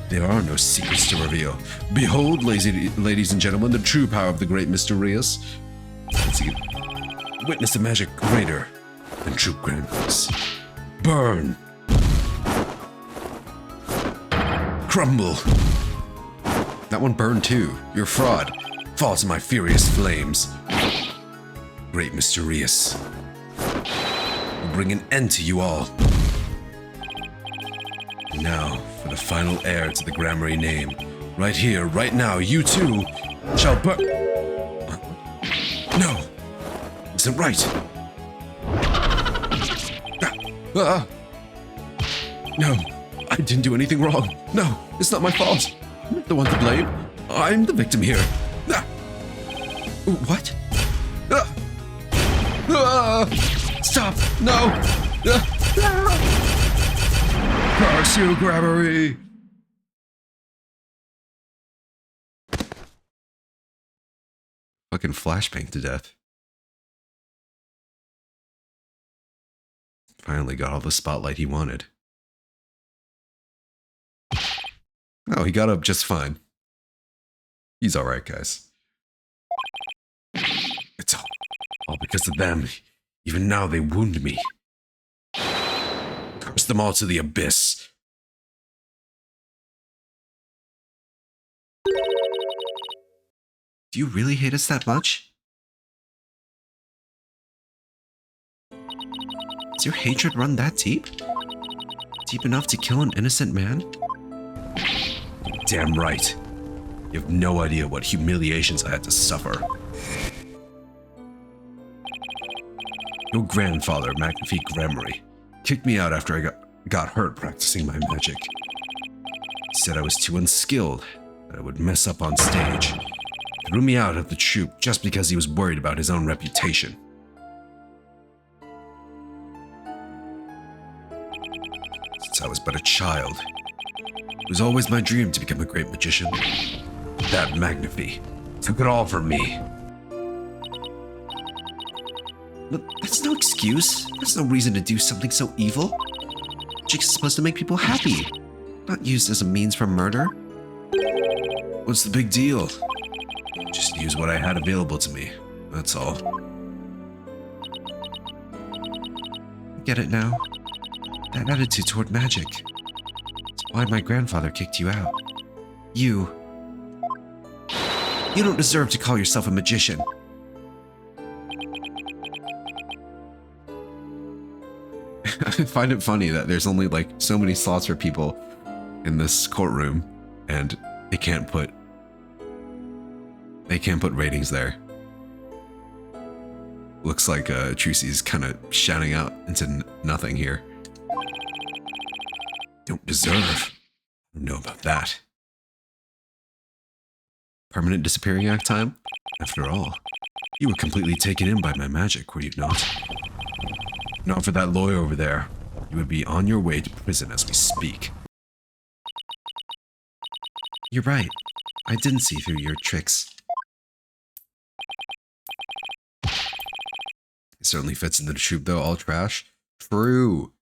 There are no secrets to reveal. Behold, ladies and gentlemen, the true power of the great Mr. Rios. Let's see. Witness the magic greater than true grandness. Burn! Crumble! That one burned too. You're a fraud. Fall to my furious flames. Great Mr. Rios. Will bring an end to you all. And now, for the final heir to the Gramarye name. Right here, right now, you too shall burn. No! Isn't right. No, I didn't do anything wrong. No, it's not my fault. I'm not the one to blame. I'm the victim here. What? Stop! No! Curse you, Gramarye! Fucking flashbang to death. Finally got all the spotlight he wanted. Oh, he got up just fine. He's alright, guys. It's all because of them. Even now they wound me. Curse them all to the abyss. Do you really hate us that much? Does your hatred run that deep? Deep enough to kill an innocent man? Damn right. You have no idea what humiliations I had to suffer. Your grandfather, McAfee Gramarye, kicked me out after I got hurt practicing my magic. He said I was too unskilled, that I would mess up on stage. Threw me out of the troupe just because he was worried about his own reputation. Since I was but a child, It was always my dream to become a great magician. That Magnify took it all from me. But that's no excuse. That's no reason to do something so evil. Magic's supposed to make people happy, not used as a means for murder. What's the big deal? Just use what I had available to me. That's all. Get it now? That attitude toward magic. It's why my grandfather kicked you out. You don't deserve to call yourself a magician. I find it funny that there's only like so many slots for people in this courtroom, and they can't put ratings there. Looks like Trucy's kind of shouting out into nothing here. Don't deserve. I don't know about that. Permanent disappearing act time? After all, you were completely taken in by my magic, were you not? Not for that lawyer over there. You would be on your way to prison as we speak. You're right. I didn't see through your tricks. It certainly fits in the troupe though, all trash. True.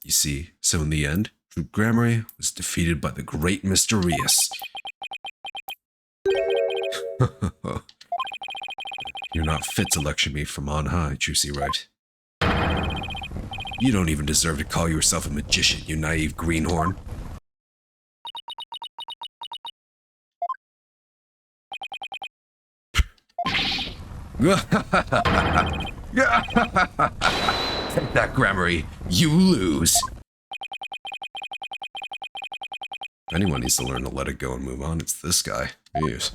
You see, so in the end, Troupe Grammary was defeated by the great Mysterious. You're not fit to lecture me from on high, Juicy Wright. You don't even deserve to call yourself a magician, you naive greenhorn. Take that, Grammary. You lose. If anyone needs to learn to let it go and move on, it's this guy. Yes.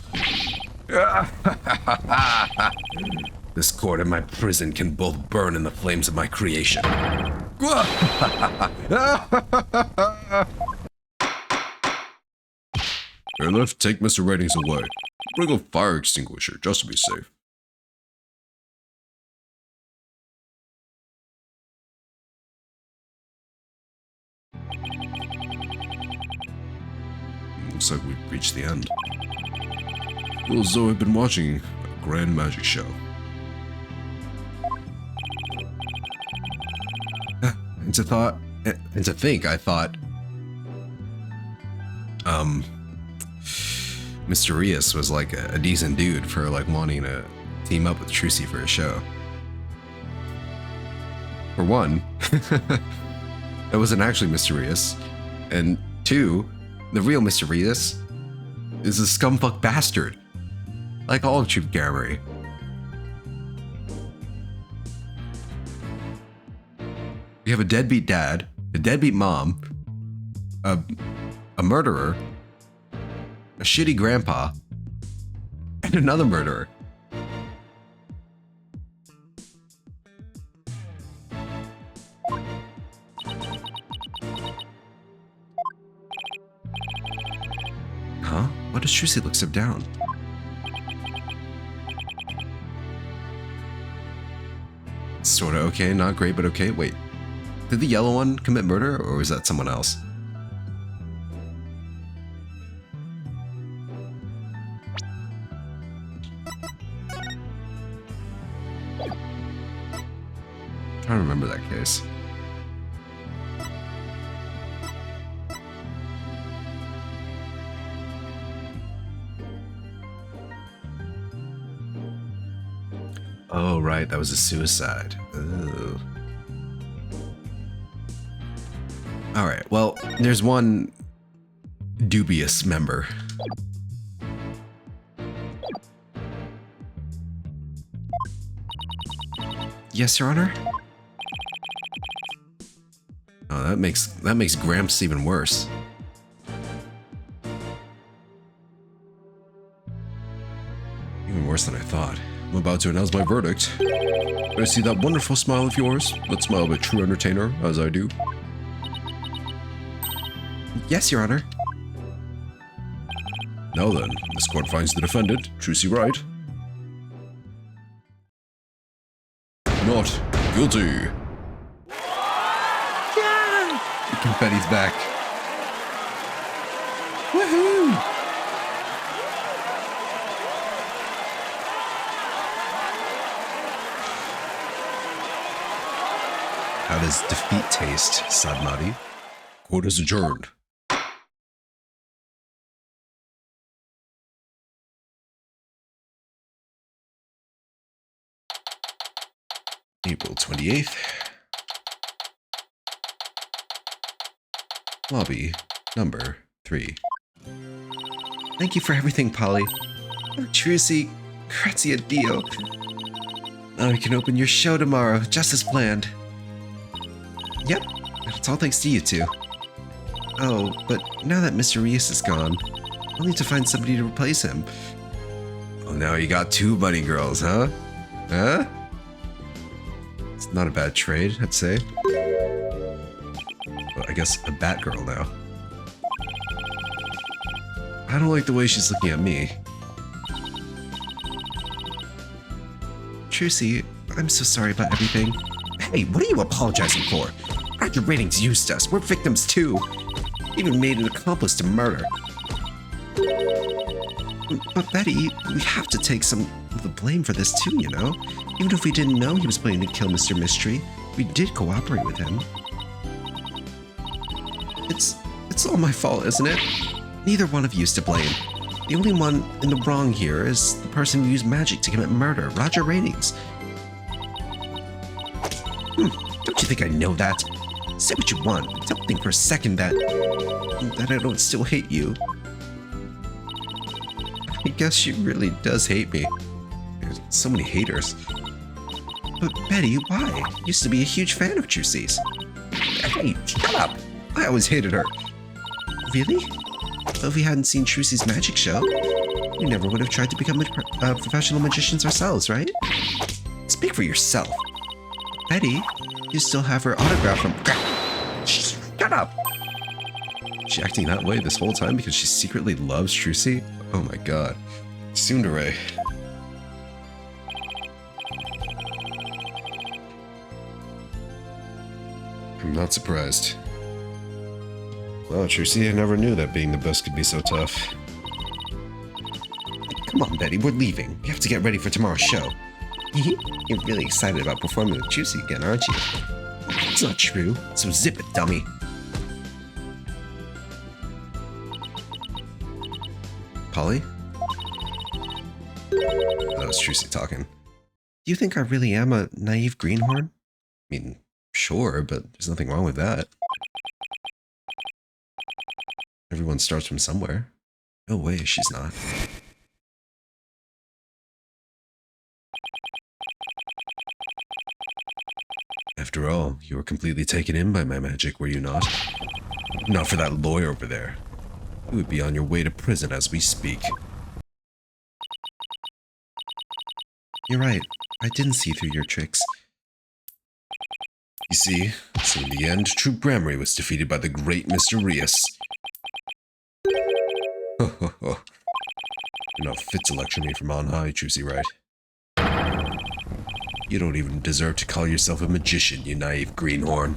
This court and my prison can both burn in the flames of my creation. Fair enough, take Mr. Ratings away. Bring a fire extinguisher, just to be safe. Looks like we've reached the end. Well, as though I've been watching a grand magic show. And to think, I thought, Mysterious was like a decent dude for like wanting to team up with Trucy for a show. For one, it wasn't actually Mysterious, and two, the real Mysterious is a scumfuck bastard, like all of Troupe Grammary. We have a deadbeat dad, a deadbeat mom, a murderer, a shitty grandpa, and another murderer. Huh? Why does Trucy look so down? Sorta okay, not great, but okay. Wait, did the yellow one commit murder, or was that someone else? I'm trying to remember that case. Oh, right, that was a suicide. Oh. Alright, well, there's one dubious member. Yes, Your Honor? Oh, that makes Gramps even worse. Even worse than I thought. I'm about to announce my verdict. I see that wonderful smile of yours, that smile of a true entertainer, as I do. Yes, Your Honor. Now then, this court finds the defendant, Trucy Wright, not Guilty. Yeah! The confetti's back. Woohoo! How does defeat taste, Sadmati? Court is adjourned. April 28th. Lobby number 3. Thank you for everything, Polly. Oh, Trucy, grazie a Dio. Now we can open your show tomorrow, just as planned. Yep, it's all thanks to you two. Oh, but now that Mr. Rios is gone, I'll need to find somebody to replace him. Oh, now you got 2 bunny girls, huh? Huh? It's not a bad trade, I'd say. Well, I guess a Batgirl now. I don't like the way she's looking at me. Trucy, I'm so sorry about everything. Hey, what are you apologizing for? Roger Ratings used us. We're victims too. Even made an accomplice to murder. But Betty, we have to take some of the blame for this too, you know? Even if we didn't know he was planning to kill Mr. Mystery, we did cooperate with him. It's all my fault, isn't it? Neither one of you is to blame. The only one in the wrong here is the person who used magic to commit murder, Roger Ratings. Don't you think I know that? Say what you want, but don't think for a second that I don't still hate you. I guess she really does hate me. There's so many haters. But Betty, why? Used to be a huge fan of Trucy's. Hey, shut up! I always hated her. Really? If we hadn't seen Trucy's magic show, we never would have tried to become professional magicians ourselves, right? Speak for yourself. Betty, you still have her autograph from... Shut up! Is she acting that way this whole time because she secretly loves Trucy? Oh my god. Tsundere. I'm not surprised. Well, Trucy, I never knew that being the best could be so tough. Come on, Betty, we're leaving. We have to get ready for tomorrow's show. You're really excited about performing with Trucy again, aren't you? It's not true, so zip it, dummy. Polly? That was Trucy talking. Do you think I really am a naive greenhorn? I mean, sure, but there's nothing wrong with that. Everyone starts from somewhere. No way, she's not. After all, you were completely taken in by my magic, were you not? Not for that lawyer over there. You would be on your way to prison as we speak. You're right. I didn't see through your tricks. You see, so in the end, true Gramarye was defeated by the great Mr. Rios. You're not fit to lecture me from on high, Trucy, Wright? You don't even deserve to call yourself a magician, you naive greenhorn.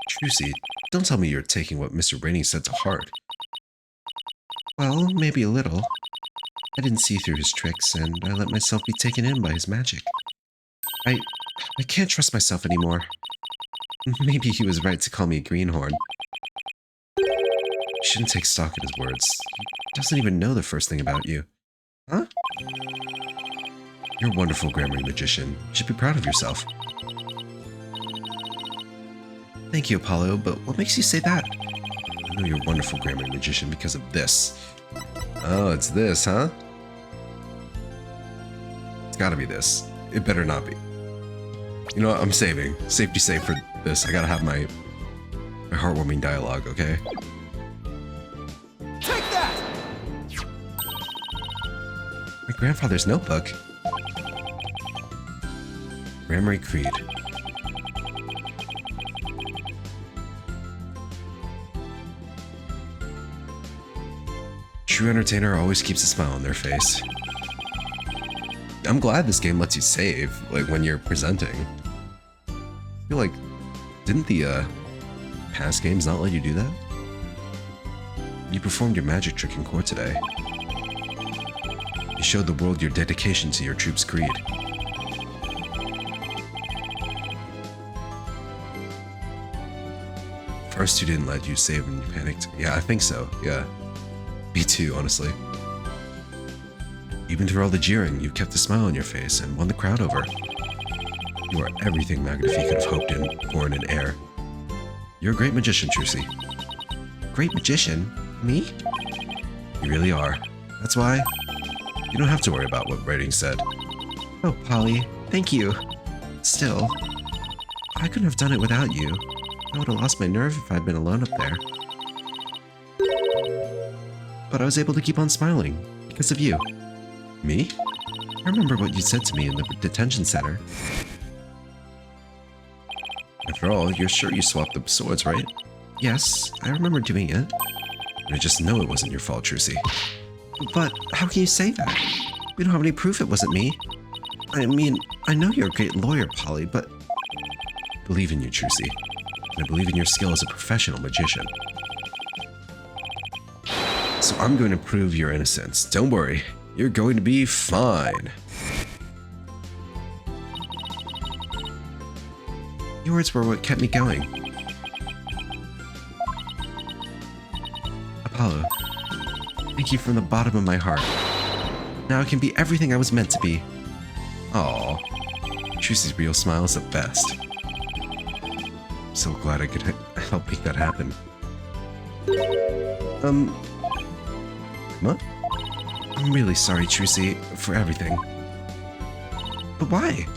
Trucy, don't tell me you're taking what Mr. Rainey said to heart. Well, maybe a little. I didn't see through his tricks, and I let myself be taken in by his magic. I can't trust myself anymore. Maybe he was right to call me a greenhorn. You shouldn't take stock in his words. He doesn't even know the first thing about you. Huh? You're a wonderful Gramarye magician. You should be proud of yourself. Thank you, Apollo, but what makes you say that? I know you're a wonderful Gramarye magician because of this. Oh, it's this, huh? It's gotta be this. It better not be. You know what? I'm saving. Safety save for this. I gotta have my heartwarming dialogue, okay? Take that! My grandfather's notebook. Gramarye Creed. True entertainer always keeps a smile on their face. I'm glad this game lets you save, like, when you're presenting. I feel like, didn't the, past games not let you do that? You performed your magic trick in court today. You showed the world your dedication to your troop's creed. First, you didn't let you save when you panicked. Yeah, I think so. Yeah. Me too, honestly. Even through all the jeering, you kept a smile on your face and won the crowd over. You are everything Magnifique could have hoped in, born in air. You're a great magician, Trucy. Great magician? Me? You really are. That's why you don't have to worry about what writing said. Oh, Polly, thank you. Still, I couldn't have done it without you. I would have lost my nerve if I'd been alone up there. But I was able to keep on smiling because of you. Me? I remember what you said to me in the detention center. After all, you're sure you swapped the swords, right? Yes, I remember doing it. And I just know it wasn't your fault, Trucy. But how can you say that? We don't have any proof it wasn't me. I mean, I know you're a great lawyer, Polly, but... I believe in you, Trucy. And I believe in your skill as a professional magician. So I'm going to prove your innocence. Don't worry, you're going to be fine. Your words were what kept me going. Apollo, thank you from the bottom of my heart. Now I can be everything I was meant to be. Aww, Trucy's real smile is the best. I'm so glad I could help make that happen. What? I'm really sorry, Trucy, for everything. But why?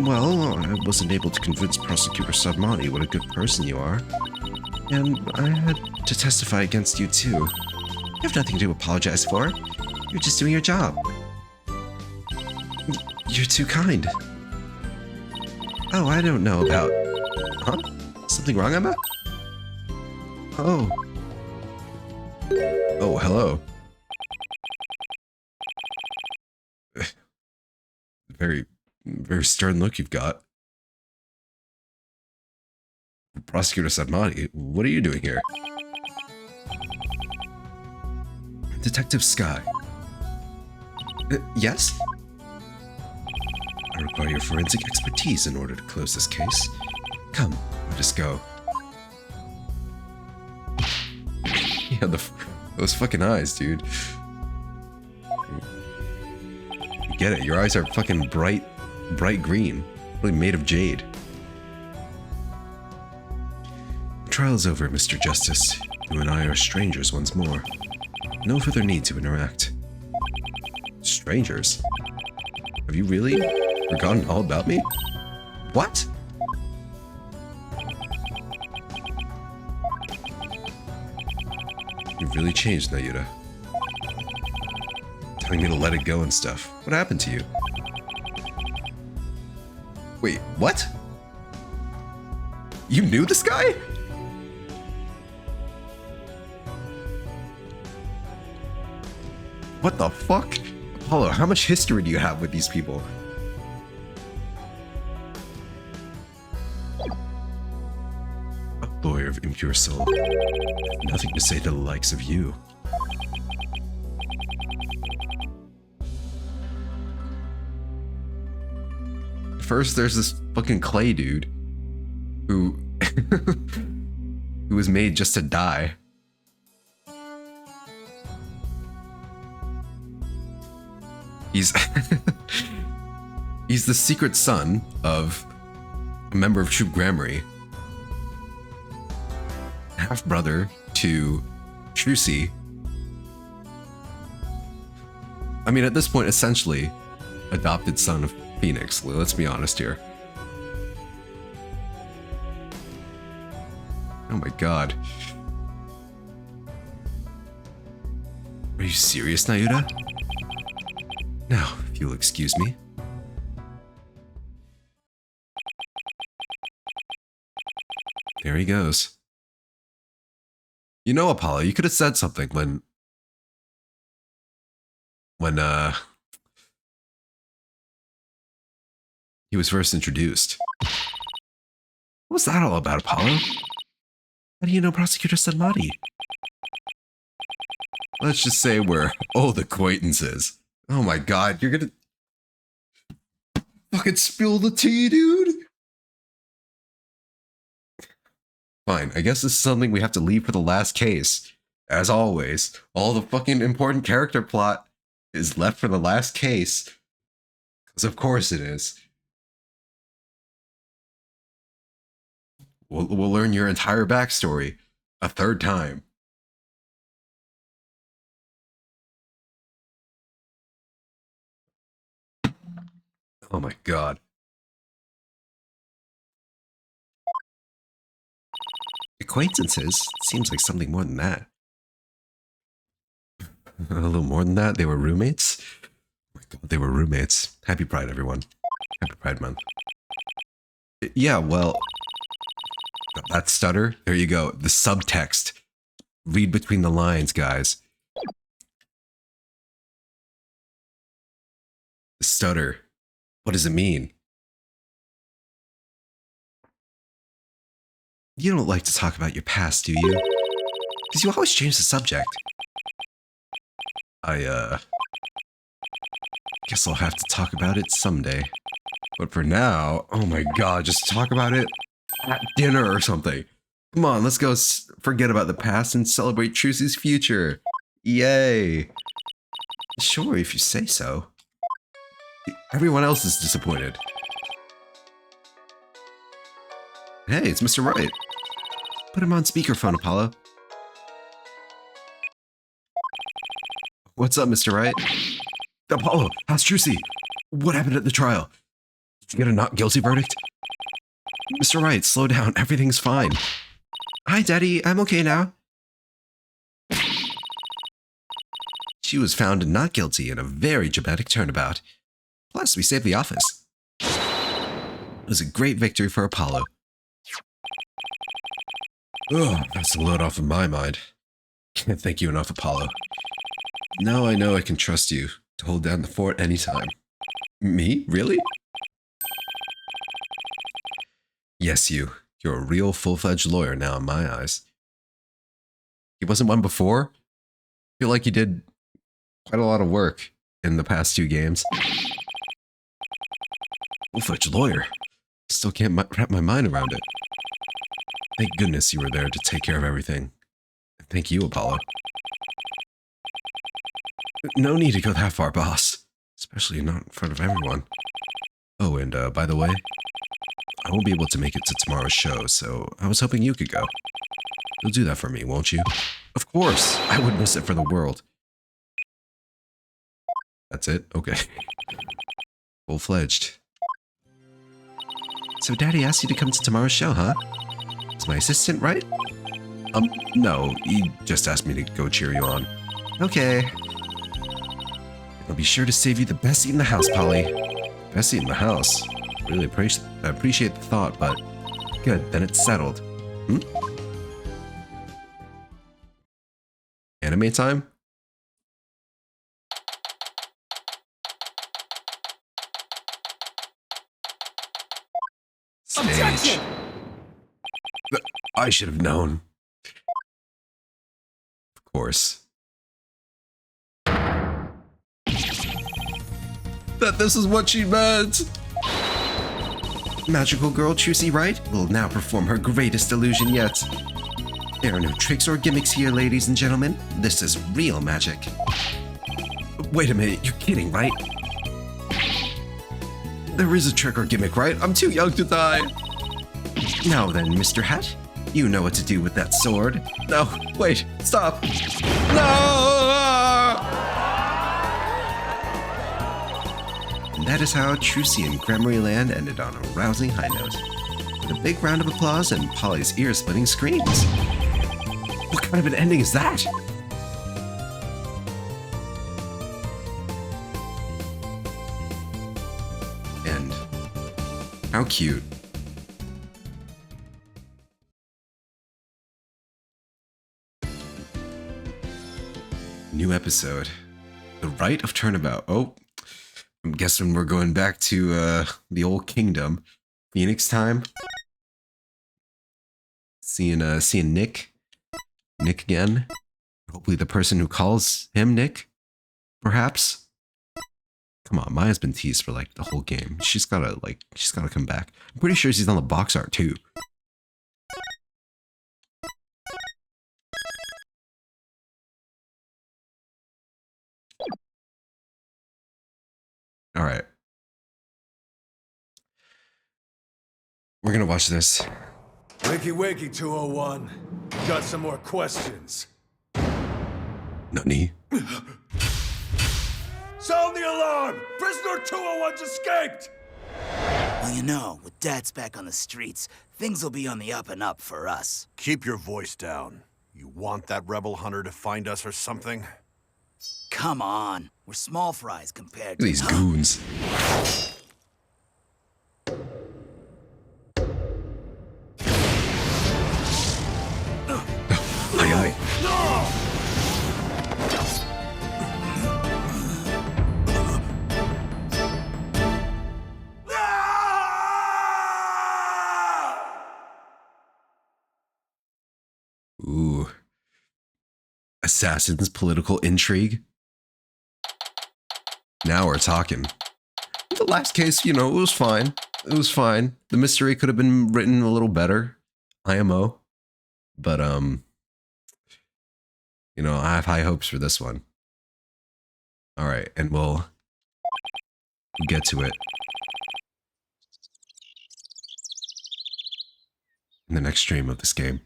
Well, I wasn't able to convince Prosecutor Submani what a good person you are. And I had to testify against you too. You have nothing to apologize for. You're just doing your job. You're too kind. Oh, I don't know about... Huh? Something wrong, Emma? Oh. Oh, hello. Very stern look you've got. Prosecutor Sadmati, what are you doing here? Detective Sky. Yes? I require your forensic expertise in order to close this case. Come, let us go. Yeah, those fucking eyes, dude. You get it, your eyes are fucking bright green. Really made of jade. The trial is over, Mr. Justice. You and I are strangers once more. No further need to interact. Strangers? Have you really forgotten all about me? What? You've really changed, Nayuta. Telling me to let it go and stuff. What happened to you? Wait, what? You knew this guy? What the fuck? Apollo, how much history do you have with these people? A lawyer of impure soul. Nothing to say to the likes of you. First, there's this fucking clay dude who who was made just to die. He's he's the secret son of a member of Troop Gramarye, half brother to Trucy. I mean, at this point, essentially, adopted son of Phoenix. Let's be honest here. Oh my god. Are you serious, Nayuta? Now, if you'll excuse me. There he goes. You know, Apollo, you could have said something when he was first introduced. What was that all about, Apollo? How do you know Prosecutor Sanmati? Let's just say we're old acquaintances. Oh my god, you're gonna fucking spill the tea, dude? Fine, I guess this is something we have to leave for the last case. As always, all the fucking important character plot is left for the last case. Because of course it is. We'll learn your entire backstory a third time. Oh my god. Acquaintances? Seems like something more than that. A little more than that? They were roommates? Oh my god, they were roommates. Happy Pride, everyone. Happy Pride Month. Yeah, well, that stutter, there you go. The subtext. Read between the lines, guys. The stutter. What does it mean? You don't like to talk about your past, do you? Because you always change the subject. Guess I'll have to talk about it someday. But for now, oh my god, just talk about it at dinner or something. Come on, let's go forget about the past and celebrate Trucy's future. Yay. Sure, if you say so. Everyone else is disappointed. Hey, it's Mr. Wright. Put him on speakerphone, Apollo. What's up, Mr. Wright? Apollo, how's Trucy? What happened at the trial? Did you get a not guilty verdict? Mr. Wright, slow down. Everything's fine. Hi, Daddy. I'm okay now. She was found not guilty in a very dramatic turnabout. Plus, we saved the office. It was a great victory for Apollo. Oh, that's a load off of my mind. Can't thank you enough, Apollo. Now I know I can trust you to hold down the fort anytime. Me? Really? Yes, you. You're a real full-fledged lawyer now in my eyes. He wasn't one before? I feel like you did quite a lot of work in the past 2 games. Full-fledged lawyer? Still can't wrap my mind around it. Thank goodness you were there to take care of everything. And thank you, Apollo. No need to go that far, boss. Especially not in front of everyone. Oh, and by the way, I won't be able to make it to tomorrow's show, so I was hoping you could go. You'll do that for me, won't you? Of course! I wouldn't miss it for the world. That's it? Okay. Full-fledged. So Daddy asked you to come to tomorrow's show, huh? It's my assistant, right? No. He just asked me to go cheer you on. Okay. I'll be sure to save you the best seat in the house, Polly. Best seat in the house? Really appreciate the thought, but good, then it's settled. Anime time? Stage. Objection! I should have known. Of course. That this is what she meant! Magical girl Trucy Wright will now perform her greatest illusion yet. There are no tricks or gimmicks here, ladies and gentlemen. This is real magic. Wait a minute, you're kidding, right? There is a trick or gimmick, right? I'm too young to die. Now then, Mr. Hat, you know what to do with that sword. No, wait, stop. No! And that is how Trucy and Gramarye Land ended on a rousing high note. With a big round of applause and Polly's ear-splitting screams. What kind of an ending is that? End. How cute. New episode. The Rite of Turnabout. Oh, I'm guessing we're going back to the old kingdom. Phoenix time. Seeing Nick. Nick again. Hopefully the person who calls him Nick. Perhaps. Come on, Maya's been teased for like the whole game. She's gotta come back. I'm pretty sure she's on the box art too. All right. We're gonna watch this. Wakey, wakey, 201. Got some more questions. Nani? Sound the alarm! Prisoner 201's escaped! Well, you know, with Dad's back on the streets, things will be on the up and up for us. Keep your voice down. You want that rebel hunter to find us or something? Come on, we're small fries compared Look to at these goons. Aye, aye. Ooh. Assassin's political intrigue. Now we're talking. The last case, you know, it was fine. It was fine. The mystery could have been written a little better. IMO. But, you know, I have high hopes for this one. All right, and we'll get to it in the next stream of this game.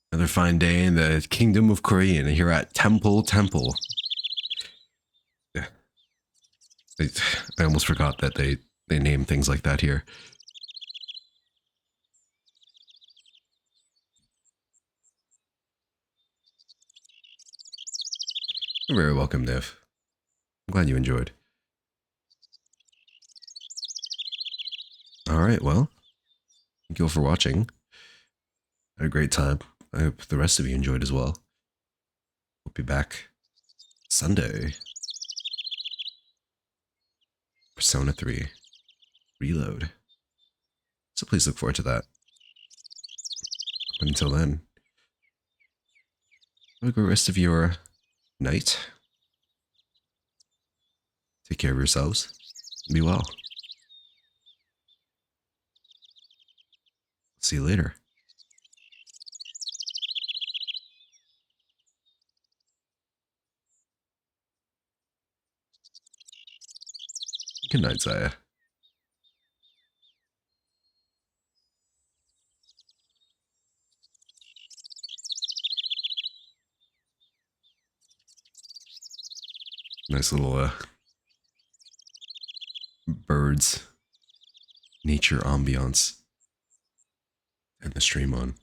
Another fine day in the Kingdom of Korean here at Temple. Yeah. I almost forgot that they name things like that here. You're very welcome, Niv. I'm glad you enjoyed. Alright, well, thank you all for watching. Had a great time. I hope the rest of you enjoyed as well. We'll be back Sunday. Persona 3 Reload. So please look forward to that. But until then, have a great rest of your night. Take care of yourselves. Be well. See you later. Good night, Zaya. Nice little birds, nature ambiance, and the stream on.